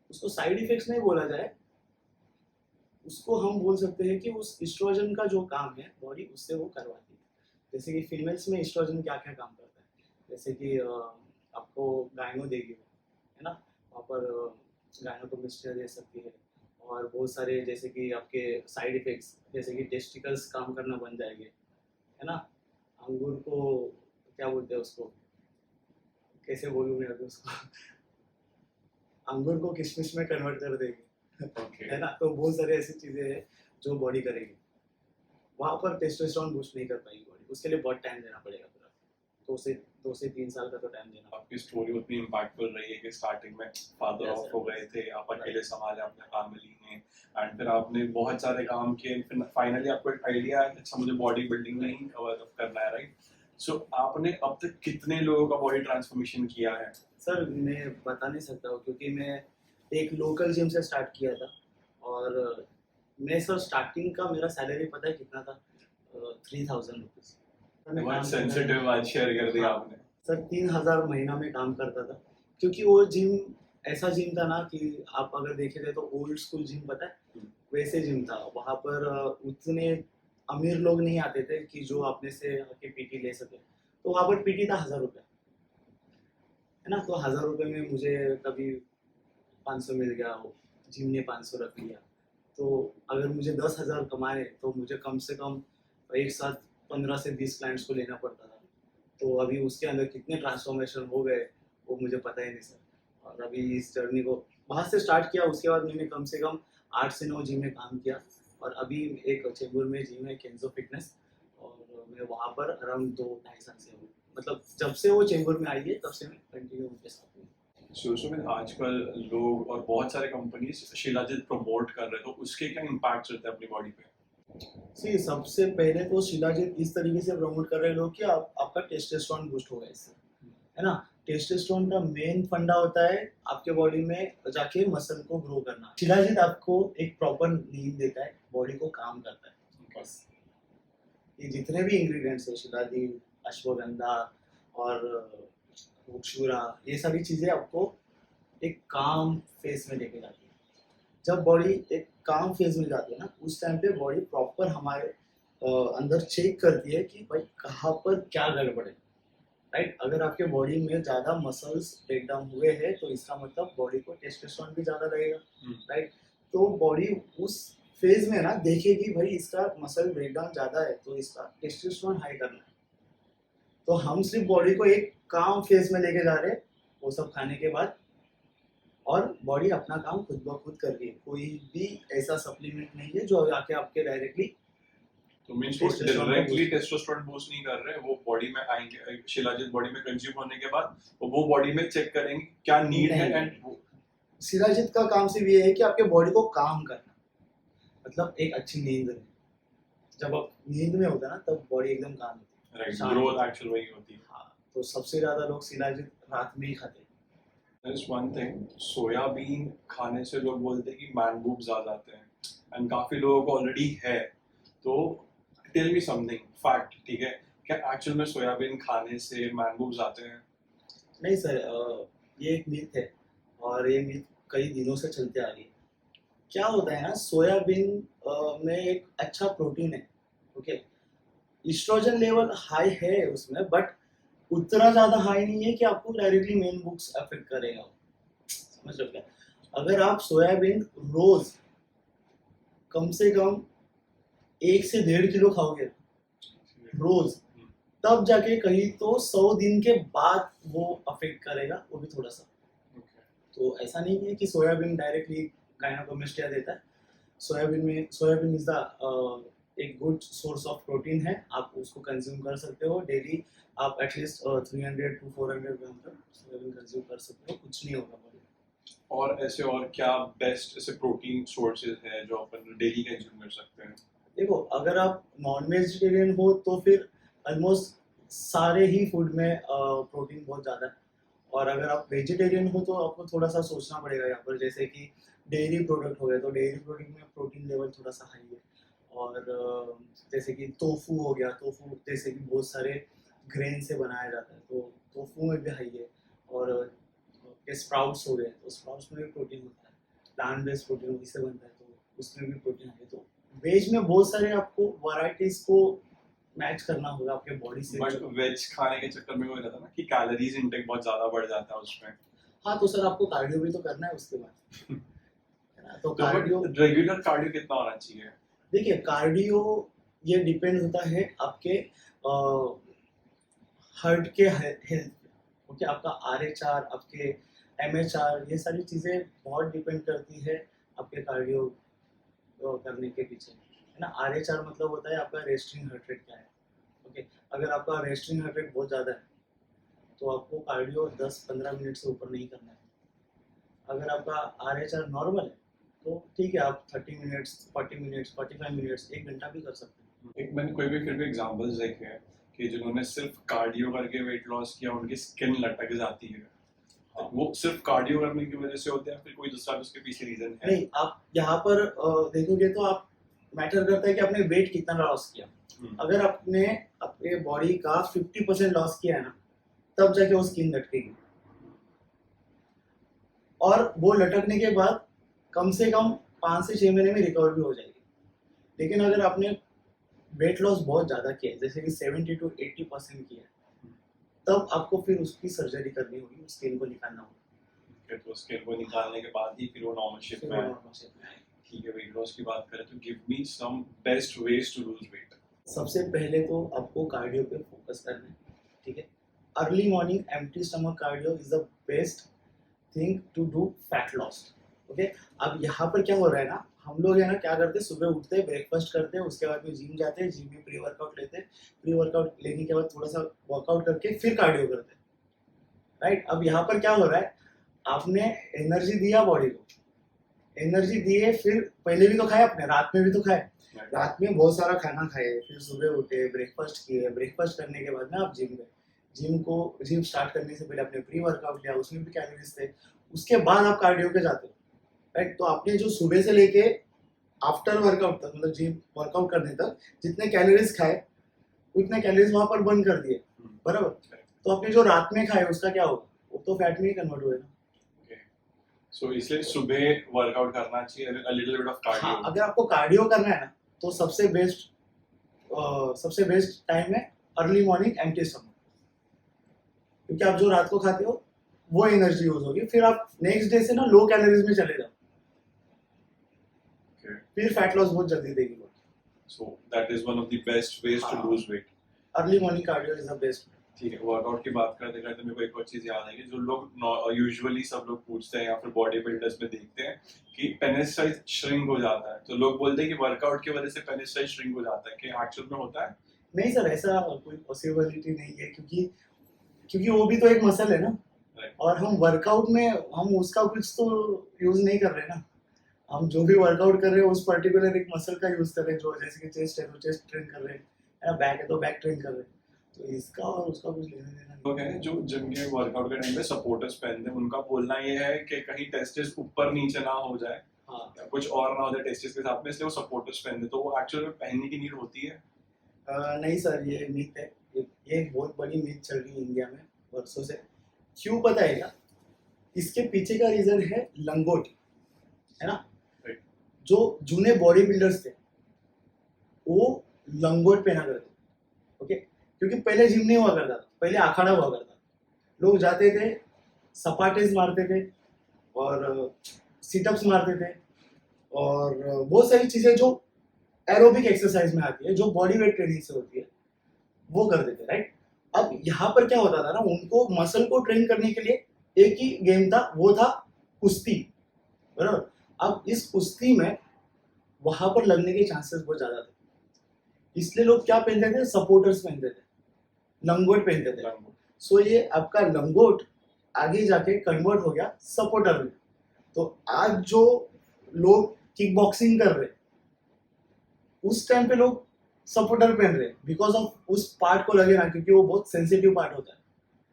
उसको साइड इफेक्ट्स नहीं बोला जाए, उसको हम बोल सकते हैं कि उस एस्ट्रोजन का जो काम है बॉडी उससे वो करवाती है। जैसे कि फीमेल्स में एस्ट्रोजन क्या क्या काम करता है, जैसे कि आपको गायनो देगी, है ना, वहाँ पर गायनोकोमेस्टिया दे सकती है, और बहुत सारे जैसे कि आपके साइड इफेक्ट्स, जैसे कि टेस्टिकल्स काम करना बन जाएंगे, है ना। अंगूर को क्या बोलते हैं, उसको कैसे बोलूँ मैं अभी उसको अंगूर को किशमिश में कन्वर्ट कर देंगे, Okay. है ना। तो बहुत सारे ऐसी चीजें हैं जो बॉडी करेगी, वहाँ पर टेस्टोस्टेरोन बूस्ट नहीं कर पाएगी बॉडी, उसके लिए बहुत टाइम देना पड़ेगा, पूरा 2 से 3 साल का तो टाइम देना। आपकी स्टोरी उतनी इम्पैक्टफुल रही है कि स्टार्टिंग में फादर Yes, ऑफ sir. हो गए थे, आप अकेले संभाले अपने फैमिली में, एंड फिर आपने बहुत सारे काम किए, फिर फाइनली आपको एक आइडिया आया कि अच्छा मुझे बॉडी बिल्डिंग में ही करना है, राइट। सो आपने अब तक कितने लोगों का बॉडी ट्रांसफॉर्मेशन किया है? सर मैं बता नहीं सकता हूँ, क्योंकि मैं एक लोकल जिम से स्टार्ट किया था, और मैं सर स्टार्टिंग का मेरा सैलरी पता है कितना था, 3000 रुपीज़। बहुत सेंसिटिव बात शेयर कर दी हाँ। आपने। सर 3000 महीना में काम करता था, क्योंकि वो जिम ऐसा जिम था ना कि आप अगर देखे जाए तो ओल्ड स्कूल जिम पता है, वैसे जिम था। वहाँ पर उतने अमीर लोग नहीं आते थे कि जो अपने से आके पीटी ले सके, तो वहाँ पर पीटी था 1000 रुपये, है ना। तो 1000 रुपये में मुझे कभी 500 मिल गया, वो जिम ने 500 रख लिया, तो अगर मुझे 10,000 कमाए तो मुझे कम से कम एक साथ 15 से 20 क्लाइंट्स को लेना पड़ता था। तो अभी उसके अंदर कितने ट्रांसफॉर्मेशन हो गए वो मुझे पता ही नहीं सर। और अभी इस जर्नी को वहाँ से स्टार्ट किया, उसके बाद मैंने कम से कम 8 से 9 जिम में काम किया, और अभी एक चेंबूर में जिम है केंजो फिटनेस, और मैं वहाँ पर अराउंड 2-2.5 साल से हूँ, मतलब जब से वो चेंबूर में आई है तब से मैं कंटिन्यू उनके साथ हूँ। सुमित, आजकल लोग और बहुत सारे कंपनीज शिलाजीत प्रमोट कर रहे हैं, तो उसके क्या इम्पैक्ट रहते हैं अपनी बॉडी पे? सी सबसे पहले तो शिलाजीत इस तरीके से प्रमोट कर रहे हैं लोग कि आपका टेस्टोस्टेरोन बूस्ट होगा इससे, है ना। टेस्टोस्टेरोन का मेन फंडा होता है आपके बॉडी में जाके मसल को ग्रो करना। शिलाजीत आपको एक प्रॉपर नींद देता है, बॉडी को काम करता है, बस। ये जितने भी इंग्रेडिएंट्स है, शिलाजीत, अश्वगंधा और मोक्शुरा, ये सारी चीजें आपको एक काम फेज में लेके जाती है। जब बॉडी एक काम फेज में जाती है ना, उस टाइम पे बॉडी प्रॉपर हमारे अंदर चेक करती है कि भाई कहाँ पर क्या गड़बड़ है, राइट। अगर आपके बॉडी में ज़्यादा मसल्स ब्रेक डाउन हुए हैं तो इसका मतलब बॉडी को टेस्टोस्टेरोन भी ज़्यादा लगेगा, राइट। तो बॉडी उस फेज में ना देखेगी भाई इसका मसल ब्रेक डाउन ज़्यादा है तो इसका टेस्टोस्टेरोन हाई करना है। तो हम सिर्फ बॉडी को एक काम फेज में लेके जा रहे हैं, वो सब खाने के बाद, और बॉडी अपना काम खुद ब खुद कर रही है। कोई भी ऐसा सप्लीमेंट नहीं है जो आके आपके डायरेक्टली, तो मींस वो डायरेक्टली टेस्टोस्टेरोन बूस्ट नहीं कर रहे, वो बॉडी में आएंगे, शिलाजीत बॉडी में कंज्यूम होने के बाद वो बॉडी में चेक करेंगे क्या नीड है, एंड शिलाजीत का काम सिर्फ ये है कि आपके बॉडी को काम करना, मतलब एक अच्छी नींद में। जब आप नींद में होता है ना तब बॉडी एकदम काम होती है, राइट, ग्रोथ एक्चुअल वही होती है। हाँ, तो सबसे ज्यादा लोग शिलाजीत रात में ही खाते हैं। There's one thing, सोयाबीन खाने से लोग बोलते हैं कि मैन बूब्स आ जाते हैं, एंड काफी लोगों को ऑलरेडी है, तो टेल मी समथिंग फैक्ट, ठीक है, क्या एक्चुअल में सोयाबीन खाने से मैन बूब्स आते हैं? नहीं सर, ये एक मिथ है, और ये मिथ कई दिनों से चलते आ रही है। क्या होता है ना, सोयाबीन में एक अच्छा प्रोटीन है, ओके। एस्ट्रोजन लेवल हाई है उसमें, बट उतना ज्यादा हाई नहीं है कि आपको डायरेक्टली मेन बुक्स अफेक्ट करेगा, समझ रहे हो क्या। अगर आप सोयाबीन रोज कम से कम 1 से 1.5 किलो खाओगे रोज, तब जाके कहीं तो 100 दिन के बाद वो अफेक्ट करेगा, वो भी थोड़ा सा। तो ऐसा नहीं है कि सोयाबीन डायरेक्टली गायनोकोमेस्टिया देता है। सोयाबीन इज द एक गुड सोर्स ऑफ प्रोटीन है, आप उसको कंज्यूम कर सकते हो डेली। आप एटलीस्ट 300 to 400 ग्राम तक सोयाबीन कंज्यूम कर सकते हो, कुछ नहीं होगा बॉडी। और ऐसे और क्या बेस्ट ऐसे प्रोटीन सोर्सेज हैं जो अपन डेली कंज्यूम कर सकते हैं? देखो, अगर आप नॉन वेजिटेरियन हो तो फिर ऑलमोस्ट सारे ही फूड में प्रोटीन बहुत ज़्यादा है। और अगर आप वेजिटेरियन हो तो आपको थोड़ा सा सोचना पड़ेगा यहाँ पर, जैसे कि डेयरी प्रोडक्ट हो गए, तो डेयरी प्रोडक्ट में प्रोटीन लेवल थोड़ा सा हाई है। और जैसे कि टोफू हो गया, टोफू जैसे कि बहुत सारे ग्रेन से बनाया जाता है, तो टोफू में भी हाई है। और स्प्राउट्स हो गए, तो स्प्राउट्स में भी प्रोटीन होता है, प्लांट बेस्ड प्रोटीन उससे बनता है, तो उसमें भी प्रोटीन है। तो वेज में बहुत सारे आपको वैरायटीज को मैच करना होगा आपके बॉडी से। बट वेज खाने के चक्कर में वो रहता है ना कि कैलोरीज इंटेक बहुत ज्यादा बढ़ जाता है उसमें। हाँ, तो सर आपको कार्डियो भी तो करना है उसके बाद, है ना? तो तो कार्डियो, रेगुलर कार्डियो कितना होना चाहिए? देखिए कार्डियो ये डिपेंड होता है आपके हार्ट के हेल्थ, ओके। आपका RH R, आपके MHR, ये सारी चीज़ें बहुत डिपेंड करती है आपके कार्डियो करने के पीछे, है ना। RH R मतलब होता है आपका रेस्टिंग हार्ट रेट क्या है, ओके। अगर आपका रेस्टिंग हार्ट रेट बहुत ज़्यादा है तो आपको कार्डियो 10-15 मिनट से ऊपर नहीं करना है। अगर आपका RH R नॉर्मल है तो ठीक है, आप 30 मिनट्स, 40 मिनट्स, 45 मिनट्स, 1 घंटा भी कर सकते हैं। एक मैंने कोई भी फिर भी एग्जांपल्स देखे हैं कि जिन्होंने सिर्फ कार्डियो करके वेट लॉस किया उनकी स्किन लटक जाती है। हाँ। वो सिर्फ कार्डियो करने की वजह से होते हैं, फिर कोई दूसरा भी उसके पीछे रीजन है? नहीं, आप यहाँ पर देखोगे तो आप मैटर करता है कि आपने वेट कितना लॉस किया। अगर आपने अपने बॉडी का 50% लॉस किया है ना, तब जाके वो स्किन लटकेगी। और वो लटकने के बाद कम से कम 5 से 6 महीने में रिकवर भी हो जाएगी। लेकिन अगर आपने वेट लॉस बहुत ज़्यादा किया है, जैसे कि 70 to 80% किया है, तब आपको फिर उसकी सर्जरी करनी होगी, स्किन को निकालना होगा। तो स्किन को निकालने के बाद ही फिर वो नॉर्मल शेप फिर में वो आए। normal shape में आएगी। ठीक है, वेट लॉस की बात करें तो give me some best ways to lose weight. सबसे पहले तो आपको कार्डियो पे फोकस करना है, ठीक है। Early morning empty stomach cardio is the best thing to do fat loss, okay. अब यहाँ पर क्या हो रहा है ना, हम लोग है ना क्या करते हैं, सुबह उठते हैं, ब्रेकफास्ट करते हैं, उसके बाद में जिम जाते हैं, जिम में प्री वर्कआउट लेते हैं, प्री वर्कआउट लेने के बाद थोड़ा सा वर्कआउट करके फिर कार्डियो करते हैं, राइट। अब यहाँ पर क्या हो रहा है, आपने एनर्जी दिया बॉडी को, एनर्जी दिए, फिर पहले भी तो खाए आपने, रात में भी तो खाए, रात में बहुत सारा खाना खाए, फिर सुबह उठे, ब्रेकफास्ट किए, ब्रेकफास्ट करने के बाद में आप जिम गए, जिम स्टार्ट करने से पहले आपने प्री वर्कआउट लिया, उसमें भी कैलोरीज थे, उसके बाद आप कार्डियो पे जाते हो, राइट। तो आपने जो सुबह से लेके आफ्टर वर्कआउट तक, मतलब जिम वर्कआउट करने तक जितने कैलोरीज खाए उतने कैलोरीज वहां पर बर्न कर दिए, बराबर। तो आपने जो रात में खाए उसका क्या होगा, वो तो फैट में ही कन्वर्ट हुए ना। सो इसलिए सुबह वर्कआउट करना चाहिए, a little bit of cardio। हाँ, अगर आपको कार्डियो करना है ना तो सबसे बेस्ट टाइम है अर्ली मॉर्निंग एम्प्टी स्टमक, क्योंकि आप जो रात को खाते हो वो एनर्जी यूज होगी, फिर आप नेक्स्ट डे से ना लो कैलोरीज में चले जाओ, फिर फैट लॉस बहुत जल्दी देगी वो। So that is one of the best ways to हाँ। Lose weight. Early morning cardio is the best. ठीक है, वर्कआउट की बात करते करते मेरे को एक और चीज याद आई, जो लोग यूजुअली सब लोग पूछते हैं या फिर बॉडी बिल्डर्स में देखते हैं कि पेनिस साइज श्रिंक हो जाता है, तो लोग बोलते हैं कि वर्कआउट की वजह से पेनिस साइज श्रिंक हो जाता है, कि एक्चुअल में होता है? नहीं सर, ऐसा कोई पॉसिबिलिटी नहीं है, क्योंकि वो भी तो एक मसल है ना, और हम वर्कआउट में हम उसका कुछ तो यूज नहीं कर रहे ना, हम जो भी वर्कआउट कर रहे हैं उस पर्टिकुलर एक मसल का यूज कर रहे हैं, जो जैसे कि चेस्ट है तो चेस्ट ट्रेन कर रहे हैं, या बैक है तो बैक ट्रेन कर रहे हैं, तो इसका और उसका कुछ लेना देना नहीं। लोग हैं जो जिम के वर्कआउट के टाइम पे सपोर्टर्स पहनते हैं, उनका बोलना ये है कि कहीं टेस्टिस ऊपर नीचे ना हो जाए, हाँ, या कुछ और ना हो जाए टेस्टिस के साथ में, इसलिए वो सपोर्टर्स पहनते हैं। तो वो एक्चुअल में पहनने की नीड होती है? नहीं सर, ये मिथ है, ये एक बहुत बड़ी मिथ चल रही है इंडिया में वर्षों से। क्यों पता है क्या? इसके पीछे का रीजन है लंगोटी, है ना। Right. जो जूने बॉडी बिल्डर्स थे वो लंगोट पहना करते, ओके। क्योंकि पहले जिम नहीं हुआ करता था, पहले अखाड़ा हुआ करता था, लोग जाते थे, सपाटेज मारते थे और सिटअप्स मारते थे और बहुत सारी चीजें जो एरोबिक एक्सरसाइज में आती है, जो बॉडी वेट ट्रेनिंग से होती है, वो कर देते हैं, राइट। अब यहाँ पर क्या होता था ना, उनको मसल को ट्रेन करने के लिए एक ही गेम था, वो था कुश्ती, बराबर। अब इस कुश्ती में वहां पर लगने के चांसेस बहुत ज्यादा थे, इसलिए लोग क्या पहनते थे, सपोर्टर्स पहनते थे, लंगोट पहनते थे। सो ये आपका लंगोट आगे जाके कन्वर्ट हो गया सपोर्टर में। तो आज जो लोग किक बॉक्सिंग कर रहे हैं, उस टाइम पे लोग सपोर्टर पहन रहे हैं बिकॉज ऑफ उस पार्ट को लगे ना, क्योंकि वो बहुत सेंसिटिव पार्ट होता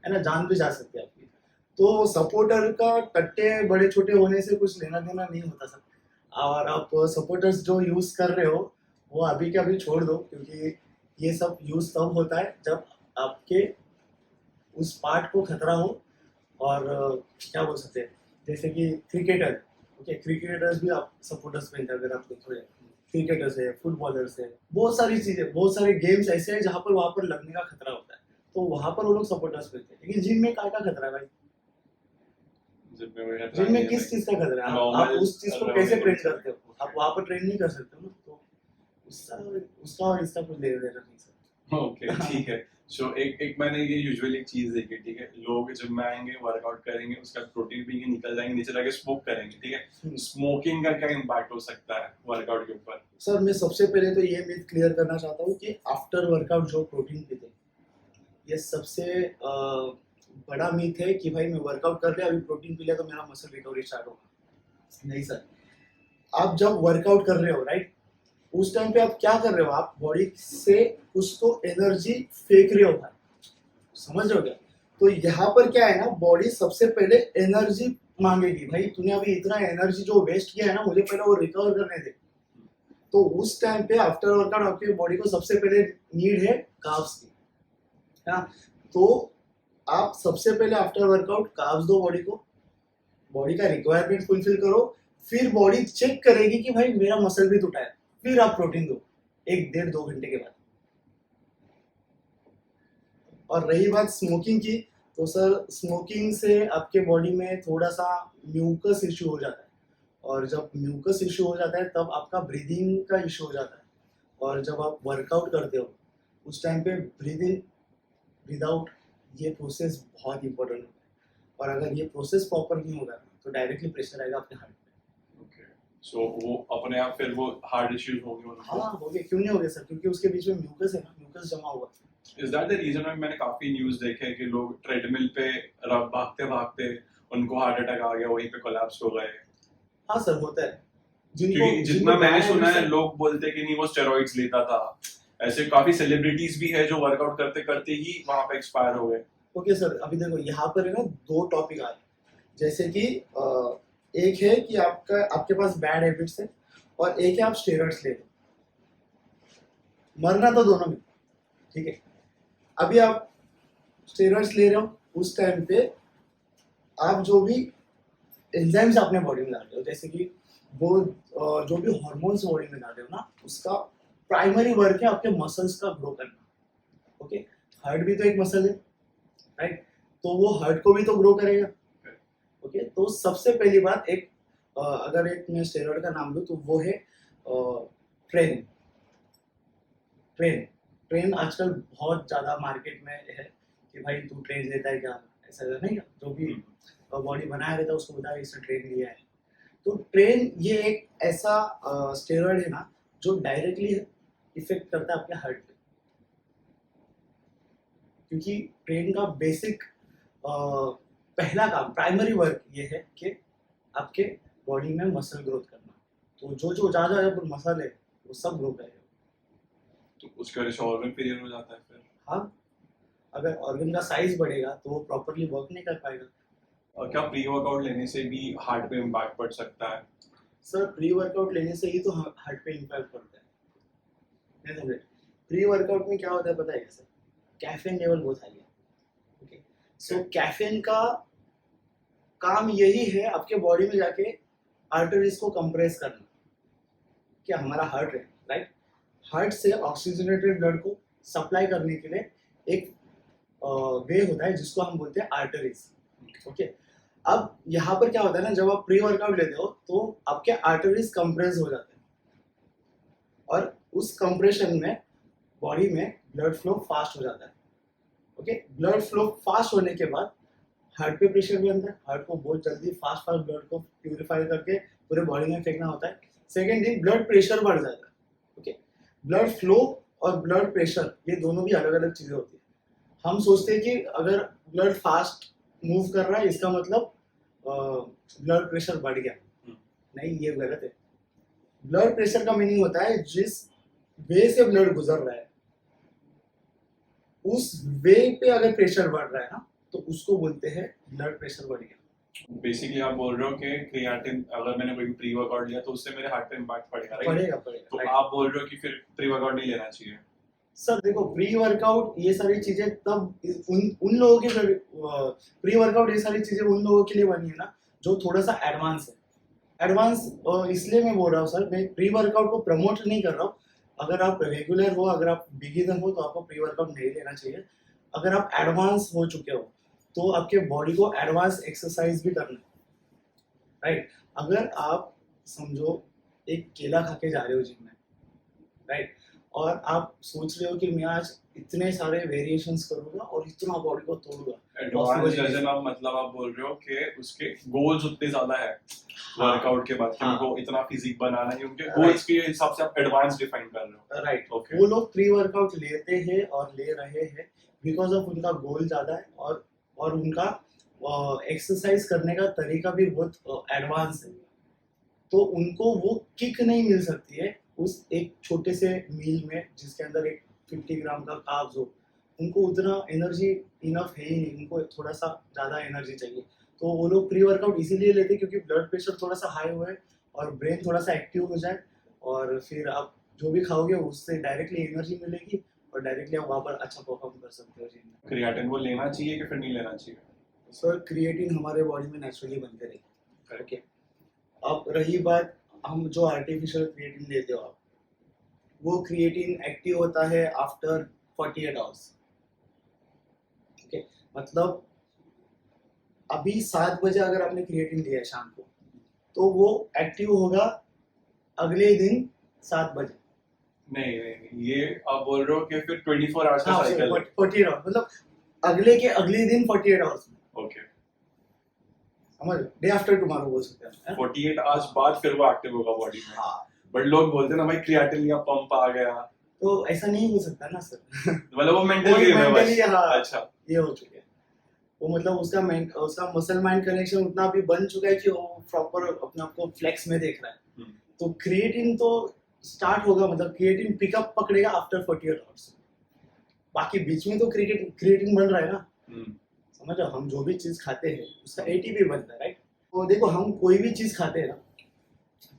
है ना, जान भी जा सकती है आपकी। तो सपोर्टर का टट्टे बड़े छोटे होने से कुछ लेना देना नहीं होता सर। और आप सपोर्टर्स जो यूज कर रहे हो वो अभी के अभी छोड़ दो, क्योंकि ये सब यूज तब होता है जब आपके उस पार्ट को खतरा हो। और क्या बोल सकते हैं, जैसे कि क्रिकेटर, ओके, क्रिकेटर्स भी आप सपोर्टर्स पहनते हैं, अगर आप देखोगे क्रिकेटर्स है, फुटबॉलर्स है, बहुत सारी चीजें, बहुत सारे गेम्स ऐसे हैं जहाँ पर वहां पर लगने का खतरा होता है, तो वहां पर वो लोग सपोर्टर्स पहनते हैं। लेकिन जिम में क्या का खतरा है भाई, जिम में किस चीज का खतरा है, आप उस चीज को कैसे ट्रेन करते हो, आप वहां पर ट्रेन नहीं कर सकते हो ना, तो उसका और इसका कुछ लेना देना नहीं सर। ओके, ठीक है। सो एक मैंने ये यूजुअली एक चीज देखी, ठीक है, लोग जिम में आएंगे, वर्कआउट करेंगे, उसका प्रोटीन पीके निकल जाएंगे, नीचे जाके स्मोक करेंगे, ठीक है। स्मोकिंग का क्या इम्पैक्ट हो सकता है वर्कआउट के ऊपर? सर मैं सबसे पहले तो ये मिथ क्लियर करना चाहता हूँ कि आफ्टर वर्कआउट जो प्रोटीन पीते हैं, ये सबसे बड़ा मिथ है कि भाई मैं वर्कआउट कर लिया, अभी प्रोटीन पी लिया तो मेरा मसल रिकवरी स्टार्ट होगा। नहीं सर, आप जब वर्कआउट कर रहे हो, राइट, उस टाइम पे आप क्या कर रहे हो, आप बॉडी से उसको एनर्जी फेंक रहे हो भाई, समझ रहे हो क्या। तो यहाँ पर क्या है ना, बॉडी सबसे पहले एनर्जी मांगेगी, भाई तूने अभी इतना एनर्जी जो वेस्ट किया है ना, मुझे पहले वो रिकवर करने दे। तो उस टाइम पे आफ्टर वर्कआउट आपकी बॉडी को सबसे पहले नीड है कार्ब्स की, है ना। तो आप सबसे पहले आफ्टर वर्कआउट कार्ब्स दो बॉडी को, बॉडी का रिक्वायरमेंट फुलफिल करो, फिर बॉडी चेक करेगी कि भाई मेरा मसल भी टूटा है, फिर आप प्रोटीन दो 1-1.5-2 घंटे के बाद। और रही बात स्मोकिंग की, तो सर स्मोकिंग से आपके बॉडी में थोड़ा सा म्यूकस इश्यू हो जाता है, और जब म्यूकस इश्यू हो जाता है तब आपका ब्रीदिंग का इश्यू हो जाता है। और जब आप वर्कआउट करते हो उस टाइम पे ब्रीद इन ब्रीद आउट, ये प्रोसेस बहुत इंपॉर्टेंट होता है, और अगर ये प्रोसेस प्रॉपर नहीं होगा तो डायरेक्टली प्रेशर आएगा आपके हार्ट पे। ओके, सो वो अपने आप फिर वो हार्ट इश्यूज होंगे उनको। हाँ हो गए, क्यों नहीं हो गए सर, क्योंकि उसके बीच में म्यूकस है ना, म्यूकस जमा हुआ। Is that the reason? मैंने काफी न्यूज देखे कि लोग ट्रेडमिल पे भागते भागते उनको हार्ट अटैक आ गया, वहीं पे कोलैप्स हो गए। हाँ सर होता है, क्योंकि जितना मैंने सुना है लोग बोलते कि नहीं वो स्टेरॉइड्स लेता था, ऐसे काफी सेलिब्रिटीज भी है जो वर्कआउट करते करते ही वहां पे एक्सपायर हो गए। ओके सर, अभी देखो यहाँ पर है ना दो टॉपिक आ रहे हैं, जैसे कि एक है कि आपके पास बैड हैबिट्स है, और एक है आप स्टेरॉइड्स ले रहे हो, मरना तो दोनों में, ठीक है। अभी आप स्टेरॉइड्स ले रहे हो, उस टाइम पे आप जो भी एंजाइम्स अपने बॉडी में डालते हो, जैसे कि वो जो भी हार्मोन्स बॉडी में डालते हो ना, उसका प्राइमरी वर्क है आपके मसल्स का ग्रो करना, ओके। हार्ट भी तो एक मसल है, राइट, तो वो हार्ट को भी तो ग्रो करेगा, ओके। तो सबसे पहली बात, एक अगर एक मैं स्टेरॉइड का नाम दूं तो वो है ट्रेन। ट्रेन ट्रेन आजकल बहुत ज्यादा मार्केट में है कि भाई तू ट्रेन लेता है क्या, ऐसा नहीं, जो भी बॉडी बनाया रहता है उसको बता इसने ट्रेन लिया है। तो ट्रेन ये एक ऐसा स्टेरॉइड है ना जो डायरेक्टली इफेक्ट करता है आपके हार्ट पे, क्योंकि ट्रेन का बेसिक पहला काम, प्राइमरी वर्क ये है कि आपके बॉडी में मसल ग्रोथ करना। तो जो ज्यादा मसल है वो सब ग्रो करेगा, तो उसकी वजह से ऑर्गन फेलियर हो जाता है फिर। हाँ, अगर ऑर्गन का साइज बढ़ेगा तो वो प्रॉपरली वर्क नहीं कर पाएगा। और क्या प्री वर्कआउट लेने से भी हार्ट पे इम्पैक्ट पड़ सकता है? सर प्री वर्कआउट लेने से ही तो हार्ट पे इम्पैक्ट पड़ता है, नहीं समझे। प्री वर्कआउट में क्या होता है पता है क्या सर, कैफीन लेवल बहुत हाई है, ओके। सो कैफीन का काम यही है आपके बॉडी में जाके आर्टरीज को कंप्रेस करना, क्या हमारा हार्ट है, राइट, हार्ट से ऑक्सीजनेटेड ब्लड को सप्लाई करने के लिए एक वे होता है जिसको हम बोलते हैं आर्टरीज, ओके। अब यहाँ पर क्या होता है ना, जब आप प्री वर्कआउट लेते हो तो आपके आर्टरीज कंप्रेस हो जाते हैं, और उस कंप्रेशन में बॉडी में ब्लड फ्लो फास्ट हो जाता है। ओके, ब्लड फ्लो फास्ट होने के बाद हार्ट पे प्रेशर भी बनता है। हार्ट को बहुत जल्दी फास्ट फास्ट ब्लड को प्यूरिफाई करके पूरे बॉडी में फेंकना होता है। सेकेंड थिंग, ब्लड प्रेशर बढ़ जाता है। ओके, ब्लड फ्लो और ब्लड प्रेशर ये दोनों भी अलग अलग चीजें होती है। हम सोचते हैं कि अगर ब्लड फास्ट मूव कर रहा है इसका मतलब ब्लड प्रेशर बढ़ गया। नहीं, ये गलत है। ब्लड प्रेशर का मीनिंग होता है जिस वे से ब्लड गुजर रहा है उस वे पे अगर प्रेशर बढ़ रहा है ना तो उसको बोलते हैं ब्लड प्रेशर बढ़ गया। बेसिकली आप बोल रहे हो कि क्रिएटिन अगर मैंने कोई प्री वर्कआउट लिया तो उससे मेरे हार्ट पे इम्पैक्ट पड़ेगा, राइट? पड़ेगा पड़ेगा तो right? आप बोल रहे हो कि फिर प्री वर्कआउट नहीं लेना चाहिए। सर देखो, प्री वर्कआउट ये सारी चीजें तब उन लोगों के प्री वर्कआउट ये सारी चीजें उन लोगों के लिए बनी है ना जो थोड़ा सा एडवांस है। एडवांस इसलिए मैं बोल रहा हूँ सर, मैं प्री वर्कआउट को प्रमोट नहीं कर रहा हूँ। अगर आप रेगुलर हो, अगर आप बिगिनर हो तो आपको प्री वर्कआउट नहीं लेना चाहिए। अगर आप एडवांस हो चुके हो तो आपके बॉडी को एडवांस एक्सरसाइज भी करना है, राइट? अगर आप समझो एक केला खा के जा रहे हो जिम में, राइट, और आप सोच रहे हो कि मैं आज इतने सारे वेरिएशंस करूंगा और इतना बॉडी को तोड़ूंगा। एडवांस जैसे आप मतलब आप बोल रहे हो कि उसके गोल्स उतने ज्यादा है वर्कआउट के बाद कि हाँ। उनको इतना फिजिक बनाना है, उनके Right. गोल्स के हिसाब से आप एडवांस डिफाइन कर रहे हो। Right, Okay. वो लोग प्री वर्कआउट लेते हैं और ले रहे हैं बिकॉज ऑफ उनका गोल ज्यादा है और उनका एक्सरसाइज करने का तरीका भी बहुत एडवांस है। तो उनको वो किक नहीं मिल सकती है उस एक छोटे से मील में जिसके अंदर एक 50 ग्राम का कार्ब्स हो। उनको उतना एनर्जी इनफ है ही नहीं, उनको थोड़ा सा ज़्यादा एनर्जी चाहिए। तो वो लोग प्री वर्कआउट इसीलिए लेते हैं क्योंकि ब्लड प्रेशर थोड़ा सा हाई हुआ है और ब्रेन थोड़ा सा एक्टिव हो जाए और फिर आप जो भी खाओगे उससे डायरेक्टली एनर्जी मिलेगी और डायरेक्टली आप वहाँ पर अच्छा परफॉर्म कर सकते हो जिम में। क्रिएटिन वो लेना चाहिए कि फिर नहीं लेना चाहिए? सर क्रिएटिन हमारे बॉडी में नेचुरली बनते रहेगी। ओके, अब रही बात हम जो आर्टिफिशियल क्रिएटिन लेते हो आप, वो क्रिएटिन एक्टिव होता है आफ्टर 48 आवर्स। ओके, मतलब अभी 7 बजे अगर आपने क्रिएटिन लिया है शाम को तो वो एक्टिव होगा अगले दिन 7 बजे। नहीं नहीं नहीं, ये आप बोल रहे हो कि फिर 24 आवर्स का हाँ, साइकिल है। 48 आवर्स मतलब अगले के अगले दिन 48 आवर्स में, ओके, समझ, डे आफ्टर टुमारो बोल सकते हैं। 48 आवर्स बाद फिर वो एक्टिव होगा बॉडी में। हाँ, बट लोग बोलते हैं ना भाई क्रिएटिन लिया पंप आ गया, तो ऐसा नहीं हो सकता ना सर। मतलब वो मेंटल गेम है बस। मेंटली हाँ, अच्छा, ये हो चुके हैं। वो मतलब उसका मसल माइंड कनेक्शन उतना अभी बन चुका है कि वो प्रॉपर अपने आप को फ्लेक्स में देख रहा है। तो क्रिएटिन तो स्टार्ट होगा, मतलब क्रिएटिन पिकअप पकड़ेगा आफ्टर 48 आवर्स। बाकी बीच में तो क्रिएटिन बन रहा है ना, समझ रहे हो? हम जो भी चीज खाते हैं उसका एटीपी बनता है, राइट? तो देखो, हम कोई भी चीज खाते हैं ना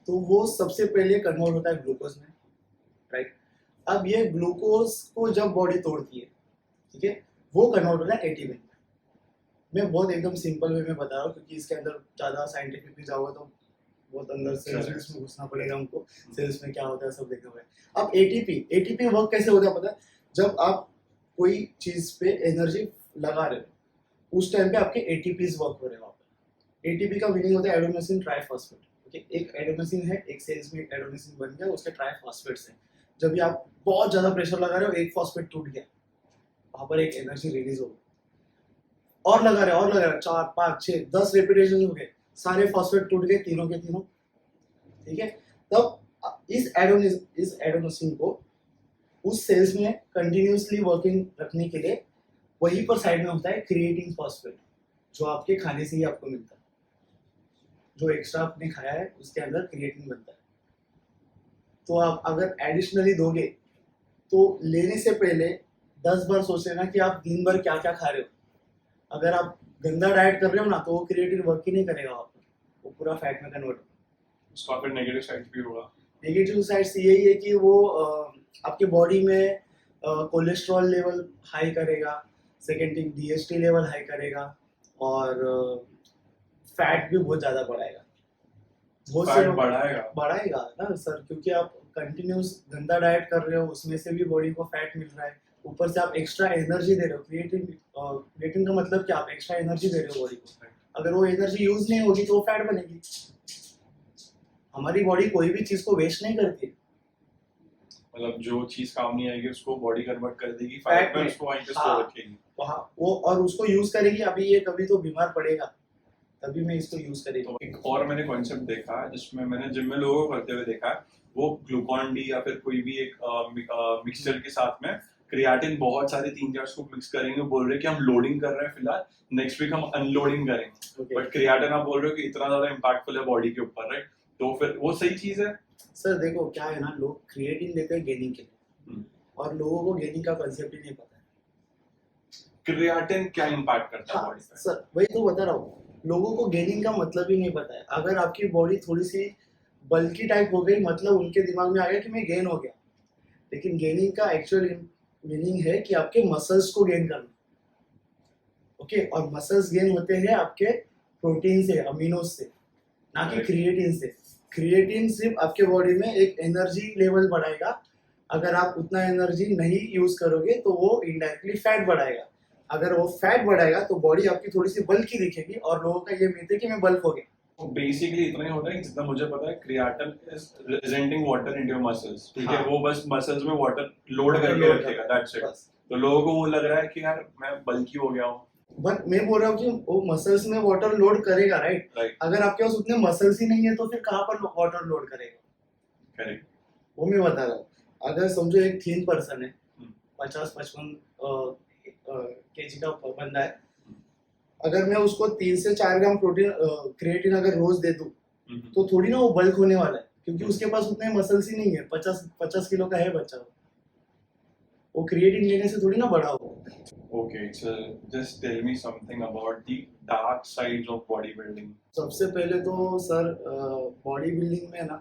तो वो सबसे पहले कन्वर्ट होता है ग्लूकोज में, राइट? अब ये ग्लूकोज को जब बॉडी तोड़ती है, ठीक है, वो कन्वर्ट होता है एटीपी में। मैं बहुत एकदम सिंपल वे में बता रहा हूँ क्योंकि इसके अंदर ज़्यादा साइंटिफिकली जाओगे तो बहुत अंदर सेल्स में घुसना पड़ेगा हमको। सेल्स में क्या होता है सब देखना पड़ेगा। अब एटीपी वर्क कैसे होता है पता है? जब आप कोई चीज़ पे एनर्जी लगा रहे हो उस टाइम पे आपके एटीपीज वर्क हो रहे हैं वहाँ पे। एटीपी का मीनिंग होता है एडेनोसिन ट्राइफॉस्फेट। ओके, एक एडेनोसिन है, एक सेल्स में एक एडेनोसिन बन गया, उसके ट्राइफॉस्फेट्स हैं। जब भी आप बहुत ज़्यादा प्रेशर लगा रहे हो, एक फॉस्फेट टूट गया, वहाँ पर एक एनर्जी रिलीज होगी। और लगा रहे 4 5 6 10 रेपिटेशन हो गए, सारे फॉस्फेट टूट गए तीनों के तीनों, ठीक है? तब इस एडेनोसिन को उस सेल्स में कंटिन्यूसली वर्किंग रखने के लिए वहीं पर साइड में होता है क्रिएटिन फॉस्फेट, जो आपके खाने से ही आपको मिलता है। जो एक्स्ट्रा आपने खाया है उसके अंदर क्रिएटिन बनता है। तो आप अगर एडिशनली दोगे तो लेने से पहले 10 बार सोच लेना कि आप दिन भर क्या क्या खा रहे हो। अगर आप गंदा डाइट कर रहे हो ना तो वो क्रिएटिन वर्क ही नहीं करेगा वहाँ पर, वो पूरा फैट में कन्वर्ट होगा। उसका फिर नेगेटिव साइड भी होगा। नेगेटिव साइड्स यही है कि वो आपके बॉडी में कोलेस्ट्रॉल लेवल हाई करेगा, second thing DHT level high करेगा और फैट भी बहुत ज़्यादा बढ़ाएगा। बहुत से फैट बढ़ाएगा ना सर, क्योंकि आप कंटिन्यूस गंदा डाइट कर रहे हो, उसमें से भी बॉडी को फैट मिल रहा है, ऊपर से आप एक्स्ट्रा एनर्जी दे रहे हो। क्रिएटिन का मतलब क्या? आप एक्स्ट्रा एनर्जी दे रहे हो बॉडी को। अगर वो एनर्जी यूज नहीं होगी तो वो फैट बनेगी। हमारी बॉडी कोई भी चीज को वेस्ट नहीं करती। मतलब जो चीज काम नहीं आएगी उसको बॉडी कन्वर्ट कर देगी, Fat फैट में में। उसको वहीं पे हाँ। स्टोर रखेगी। वहाँ वो और उसको यूज करेगी। अभी ये कभी तो बीमार पड़ेगा, तभी मैं इसको यूज करेगी। तो एक और मैंने कॉन्सेप्ट देखा है जिसमें मैंने जिम में लोगों को करते हुए देखा है, वो ग्लूकॉन डी या फिर कोई भी एक मिक्सचर के साथ में क्रिएटिन बहुत सारे 3-4 स्कूप मिक्स करेंगे, बोल रहे हैं कि हम लोडिंग कर रहे हैं फिलहाल, नेक्स्ट वीक हम अनलोडिंग करेंगे। Okay. बट क्रिएटिन आप बोल रहे हो कि इतना ज्यादा इम्पैक्टफुल है बॉडी के ऊपर, राइट? तो फिर वो सही चीज है? सर देखो क्या है ना, लोग क्रिएटिन लेते हैं गेनिंग के लिए, हम्म। और लोगों को गेनिंग का कंसेप्ट ही नहीं पता है। क्रिएटिन क्या इम्पैक्ट करता है हाँ बॉडी पे? सर, वही तो बता रहा हूँ, लोगों को गेनिंग का मतलब ही नहीं पता है। अगर आपकी बॉडी थोड़ी सी बल्की टाइप हो गई, मतलब उनके दिमाग में आ गया कि मैं गेन हो गया, लेकिन गेनिंग का एक्चुअल मीनिंग है कि आपके मसल्स को गेन करना। ओके, और मसल्स गेन होते हैं आपके प्रोटीन से, अमीनोज से, ना कि Correct. क्रिएटिन से। क्रिएटिन सिर्फ आपके बॉडी में एक एनर्जी लेवल बढ़ाएगा। अगर आप उतना एनर्जी नहीं यूज करोगे तो वो इनडायरेक्टली फैट बढ़ाएगा। अगर वो फैट बढ़ाएगा तो बॉडी आपकी थोड़ी सी बल्की दिखेगी, और लोगों का ये मिथ है कि मैं बल्क हो गया। बेसिकली इतना ही होता है कि जितना मुझे पता है, creatine is representing water in your muscles, ठीक है? हाँ। वो बस मसल्स में वाटर लोड करके लोड रखेगा, करता है, दैट्स इट। बस। तो लोगों को वो लग रहा है कि यार मैं बल्की हो गया हूँ, बट मैं बोल रहा हूँ कि वो मसल्स में वाटर लोड करेगा, राइट? राइट? अगर आपके पास उतने मसल्स ही नहीं है तो फिर कहाँ पर वाटर लोड करेगा? करेक्ट। वो मैं बता रहा हूँ। अगर समझो एक थीन पर्सन है, हम्म। 50-55 केजी का बंदा है, अगर मैं उसको 3 से 4 ग्राम प्रोटीन क्रिएटिन अगर रोज दे दूं, तो थोड़ी ना वो बल्क होने वाला है, क्योंकि उसके पास उतने मसल्स ही नहीं है। 50 किलो का है बच्चा, वो क्रिएटिन लेने से थोड़ी ना बड़ा होगा। Okay, so just tell me something about the dark sides of bodybuilding. सबसे पहले तो सर, बॉडी बिल्डिंग में ना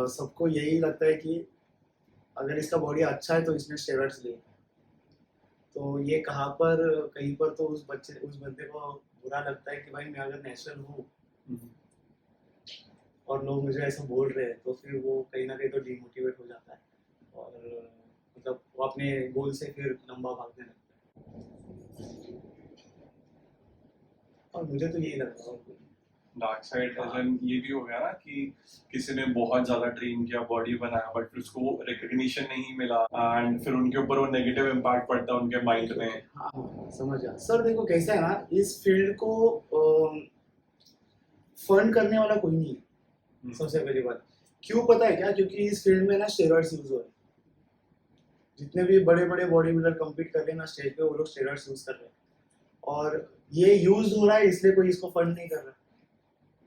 सबको यही लगता है कि अगर इसका बॉडी अच्छा है तो इसने स्टेरॉइड्स लिए। तो ये कहाँ पर, कहीं पर तो उस बंदे को बुरा लगता है कि भाई मैं अगर नेचुरल हूँ और लोग मुझे ऐसा बोल रहे हैं, तो फिर वो कहीं ना कहीं तो डिमोटिवेट हो जाता है, और मतलब वो अपने गोल से फिर लंबा भागने लगता है। और मुझे तो यही लगता है। डार्क साइड ये भी हो गया ना कि किसी ने बहुत ज्यादा ट्रेन किया, बॉडी बनाया, बट फिर उसको रिकग्निशन नहीं मिला, एंड फिर उनके ऊपर वो नेगेटिव इम्पैक्ट पड़ता है उनके माइंड में। हाँ, समझ गया सर। देखो कैसा है ना, इस फील्ड को फंड करने वाला कोई नहीं है, सबसे पहली बात। क्यों पता है क्या? क्योंकि इस फील्ड में ना स्टेरॉइड्स यूज हो रहे हैं। जितने भी बड़े बड़े बॉडी बिल्डर कम्पीट कर रहे हैं ना स्टेज पे, वो लोग स्टेरॉइड्स यूज कर रहे हैं, और ये यूज हो रहा है इसलिए कोई इसको फंड नहीं कर रहा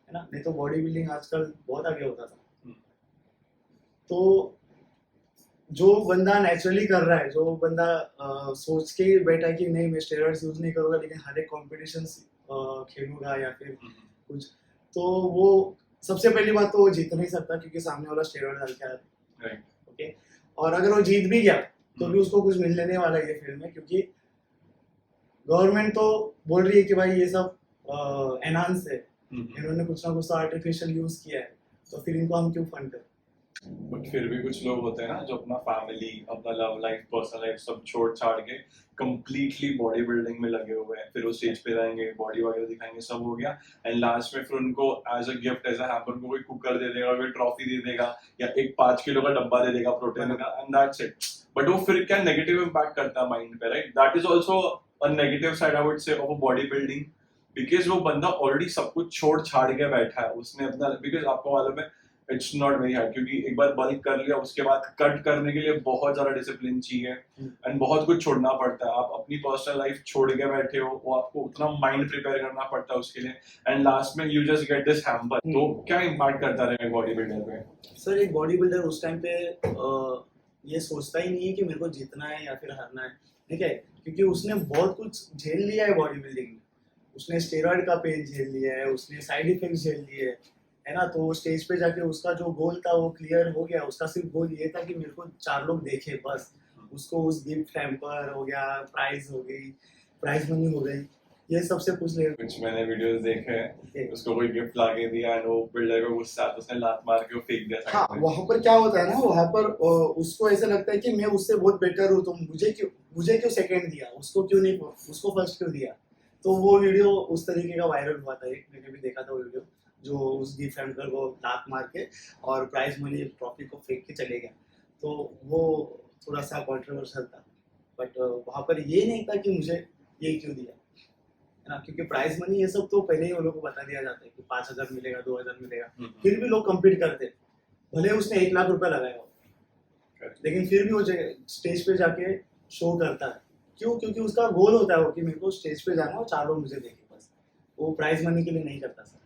है ना। नहीं तो बॉडी बिल्डिंग आजकल बहुत आगे होता था। तो जो बंदा नेचुरली कर रहा है, जो बंदा सोच के बैठा है कि नहीं मैं स्टेरॉइड्स यूज नहीं करूंगा, लेकिन हर एक कॉम्पिटिशन खेलूंगा या फिर कुछ, तो वो सबसे पहली बात तो वो जीत नहीं सकता, क्योंकि सामने वाला स्टेरॉइड डाल के आ रहा है। ओके, और अगर वो जीत भी गया तो भी उसको कुछ मिलने नहीं वाला है ये फील्ड में, क्योंकि गवर्नमेंट तो बोल रही है कि भाई ये सब एनहांस है, इन्होंने कुछ ना कुछ तो आर्टिफिशियल यूज किया है, तो फिर इनको हम क्यों फंड करें? बट फिर भी कुछ लोग होते हैं ना जो अपना फैमिली, अपना लव लाइफ, पर्सनल लाइफ सब छोड़ छाड़ के कंप्लीटली बॉडी बिल्डिंग में लगे हुए हैं। फिर वो स्टेज पे रहेंगे, बॉडी वगैरह दिखाएंगे, सब हो गया, एंड लास्ट में फिर उनको as a gift, as a hamper, उनको कोई कुकर दे देगा, कोई ट्रॉफी दे देगा, या एक 5 किलो का डब्बा दे देगा प्रोटीन का, एंड दैट्स इट। बट वो फिर क्या नेगेटिव इम्पैक्ट करता है माइंड पे, right? That is also a negative side I would say of body building, because वो बंदा ऑलरेडी सब कुछ छोड़ छाड़ के बैठा है, उसने अपना, बिकॉज आपको मालूम है इट्स नॉट वेरी हार्ड, क्योंकि एक बार बल्क कर लिया उसके बाद कट करने के लिए बहुत ज्यादा डिसिप्लिन चाहिए, एंड बहुत कुछ छोड़ना पड़ता है। आप अपनी पर्सनल लाइफ छोड़ के बैठे हो, वो आपको उतना माइंड प्रिपेयर करना पड़ता है उसके लिए, एंड लास्ट में you just get this hamper. तो क्या इम्पैक्ट करता रहेगा बॉडी बिल्डर पे? सर एक बॉडी बिल्डर उस टाइम पे ये सोचता ही नहीं है कि मेरे को जीतना है या फिर हारना है, ठीक है? क्योंकि उसने बहुत कुछ झेल लिया है बॉडी बिल्डिंग में। उसने स्टेरॉइड का पेन झेल लिया है, उसने साइड इफेक्ट झेल लिए है ना। तो स्टेज पे जाके उसका जो गोल था वो क्लियर हो गया। उसका सिर्फ गोल ये था कि मेरे को 4 लोग देखे, बस। उसको उस गिफ्ट हैम्पर हो गया, प्राइज हो गई, प्राइज मनी हो गई, ये सबसे कुछ ले। कुछ मैंने वीडियोस देखे हैं, उसको कोई गिफ्ट लाके दिया एंड वो बिल्डर को गुस्सा आता है, उसने लात मार के वो फेंक दिया हाँ, साइड में। वहां पर क्या होता है ना, वहां पर उसको ऐसा लगता है कि मैं उससे बहुत बेटर हूँ, तो मुझे क्यों सेकंड दिया, उसको क्यों नहीं, उसको फर्स्ट क्यों दिया। तो वो वीडियो उस तरीके का वायरल हुआ था, एक मैंने भी देखा था वो वीडियो, जो उस गिफ्ट हैम्पर को लात मार के और प्राइज मनी ट्रॉफी को फेंक के चले गया। तो वो थोड़ा सा कंट्रोवर्शियल था, बट वहाँ पर ये नहीं था कि मुझे ये क्यों दिया, है ना, क्योंकि प्राइज मनी ये सब तो पहले ही उन लोगों को बता दिया जाता है कि 5,000 मिलेगा, 2,000 मिलेगा, फिर भी लोग कम्पीट करते, भले उसने 1 लाख रुपया लगाया हो, लेकिन फिर भी वो स्टेज पे जाके शो करता है। क्यों? क्योंकि उसका गोल होता है वो कि मेरे को स्टेज पे जाना और 4 लोग मुझे देखें, बस वो प्राइज मनी के लिए नहीं करता सर।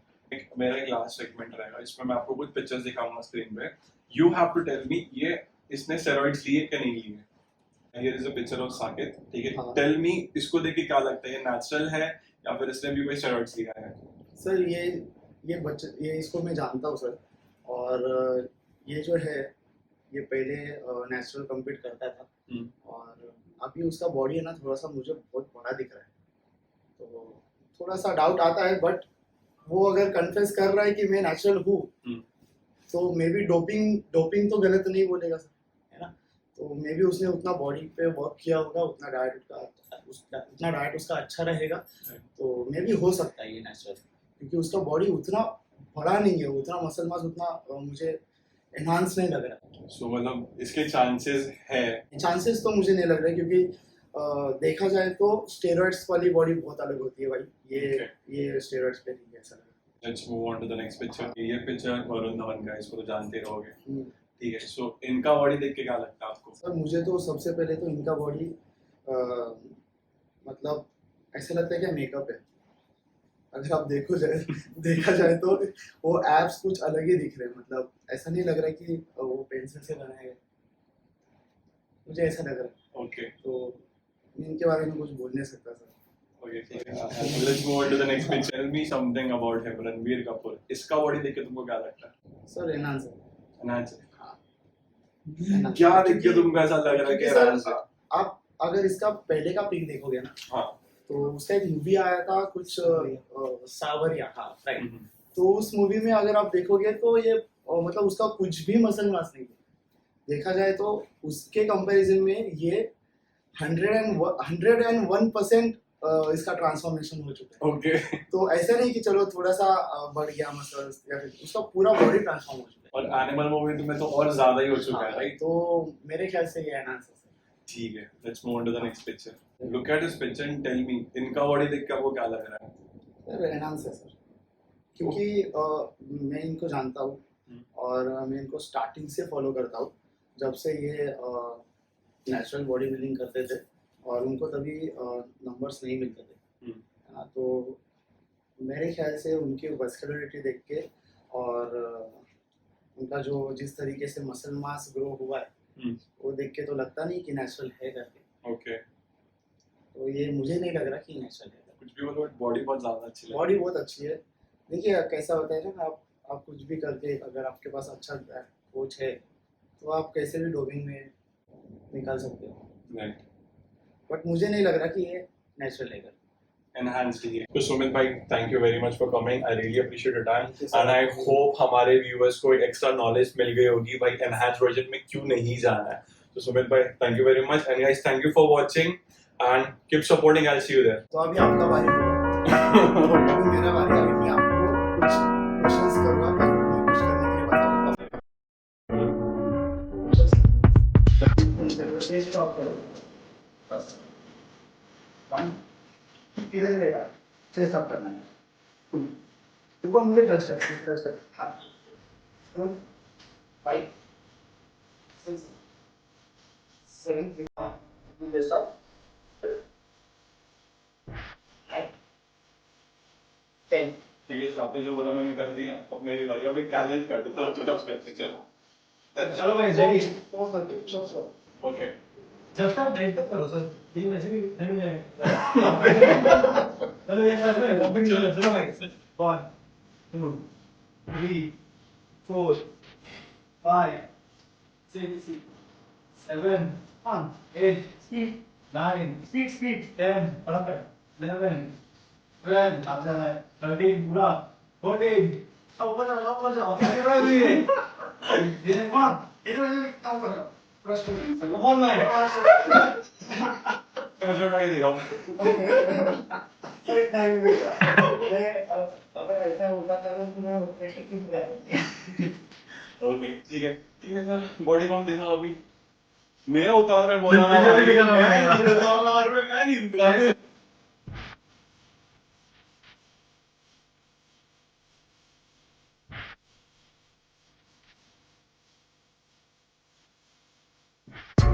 मेरा एक लास्ट सेगमेंट रहेगा, इसमें मैं आपको कुछ पिक्चर्स दिखाऊंगा स्क्रीन पे। You have to tell me ये इसने स्टेरॉइड्स लिए कि नहीं लिए। Here is a picture of Saqib, ठीक है। हाँ। टेल मी इसको देख के क्या लगता है, ये नेचुरल है या फिर इसने भी कोई स्टेरॉइड्स लिया है? सर ये इसको मैं जानता हूँ सर, और ये जो है ये पहले नेचुरल कम्पीट करता था, और अभी उसका बॉडी है ना थोड़ा सा मुझे बहुत बड़ा दिख रहा है, तो थोड़ा सा डाउट आता है, बट वो अगर कन्फेस कर रहा है कि मैं नेचुरल हूँ, तो मे बी डोपिंग तो गलत नहीं बोलेगा सर, है ना, तो मे बी उसने उतना बॉडी पे वर्क किया होगा, उतना डाइट उसका अच्छा रहेगा, तो मे बी हो सकता है ये नेचुरल, क्योंकि उसका बॉडी उतना बड़ा नहीं है, उतना मसल मास उतना मुझे एनहांस नहीं लग रहा। सो मतलब इसके चांसेस है? चांसेस तो मुझे नहीं लग रहा है, क्योंकि देखा जाए तो स्टेरॉइड्स वाली बॉडी बहुत अलग होती है भाई, ये स्टेरॉइड्स पे नहीं है, ऐसा लग रहा है। Let's move on to the next picture. ये पिक्चर वरुण धवन का है, इसको तो जानते रहोगे, हम्म। ठीक है। सो इनका बॉडी देख के क्या लगता है आपको? सर मुझे तो सबसे पहले तो इनका बॉडी मतलब ऐसा लगता है कि मेकअप है, अगर आप देखा जाए तो वो एब्स कुछ अलग ही दिख रहे हैं, मतलब ऐसा नहीं लग रहा है कि वो पेंसिल से बनाए गए, मुझे ऐसा लग रहा है। ओके, तो मैं इनके बारे में कुछ बोल नहीं सकता सर। ओके, ठीक है। Let's move on to the next picture. Tell me something about him, Ranbir Kapoor. इसका बॉडी देख के तुमको क्या लगता है? सर एनहांस है। एनहांस? एनहांस। क्या देख के तुमको ऐसा लग रहा है कि क्योंकि एनहांस है? आप अगर इसका पहले का पिक देखोगे ना, हाँ। तो उसका एक मूवी आया था कुछ सावरिया, हाँ राइट। हम्म। तो उस मूवी में अगर आप देखोगे तो ये मतलब उसका कुछ भी मसल मास नहीं है, देखा जाए तो उसके कंपैरिजन में ये 101% इसका ट्रांसफॉर्मेशन हो चुका है। ओके। तो ऐसा नहीं कि चलो थोड़ा सा बढ़ गया मसल्स, या फिर उसका पूरा बॉडी ट्रांसफॉर्म हो चुका और एनिमल मूवी में तो और ज्यादा ही हो है। चुका है, हाँ, राइट? तो मेरे ख्याल से ये एनहांस है। ठीक है, let's move on to the next picture. Look at this picture and tell me इनका बॉडी देख के आपको क्या लग रहा है? सर एनहांस है सर, क्योंकि मैं इनको जानता हूँ और मैं इनको स्टार्टिंग से फॉलो करता हूँ, जब से ये नेचुरल बॉडी बिल्डिंग करते थे और उनको तभी नंबर्स नहीं मिलते थे। तो मेरे ख्याल से उनकी मस्कुलरिटी देख के और उनका जो जिस तरीके से मसल मास ग्रो हुआ है वो देख के तो लगता नहीं कि नेचुरल है करके। ओके, तो ये मुझे नहीं लग रहा कि नेचुरल है। कुछ भी बोलो, बॉडी बहुत ज्यादा अच्छी लग रही बॉडी बहुत अच्छी है। देखिए कैसा होता है ना, आप कुछ भी करके अगर आपके पास अच्छा कोच है तो आप कैसे भी डोपिंग में निकाल सकते हो, है। राइट, बट मुझे नहीं लग रहा कि ये नेचुरल है। एनहांस्ड ही है। तो सुमित भाई, thank you very much for coming. I really appreciate your time Thank you, sir. And I hope हमारे व्यूअर्स को एक्स्ट्रा नॉलेज मिल गई होगी भाई एनहांस्ड वर्जन में क्यों नहीं जाना है। तो सुमित भाई, thank you very much and guys thank you for watching and keep supporting. I will see you there. तो अभी आपका बारी होगा। अभी मेरा बारी है, अभी मैं आपको कुछ क्वेश्चंस करूंगा, मैं कुछ करने के लिए बताऊंगा। चलिए स्टॉप करो बस। इधर रहेगा, चलिए सब करना है। देखो मुझे ट्रस्ट है। हाँ 5 6 7 8 स्टॉप 10। ठीक है, आपने जो बोला मैंने कर दिया। अब मेरी बारी, अब एक चैलेंज कर देता हूं छोटा सा। चलो भाई रेडी, चलो ओके, जब तक ब्रेक तक करो सर, 3 वैसे भी नहीं जाएगा। चलो ये कर रहे हैं रबिंग, चलो भाई 1 2 3 4 5 6 7 8 9 10 11 12 आता है 13 पूरा 14 ऊपर जाओ ये इधर काम करो प्रश्न ऑनलाइन मैं ट्राई दे रहा हूं। टाइम अगर ऐसा होता था तो मैं ओके ठीक है सर, बॉडी पंप दिखा अभी। मेरा उतार है मुझे भी दिखाना पड़ेगा। मैं नहीं दिखा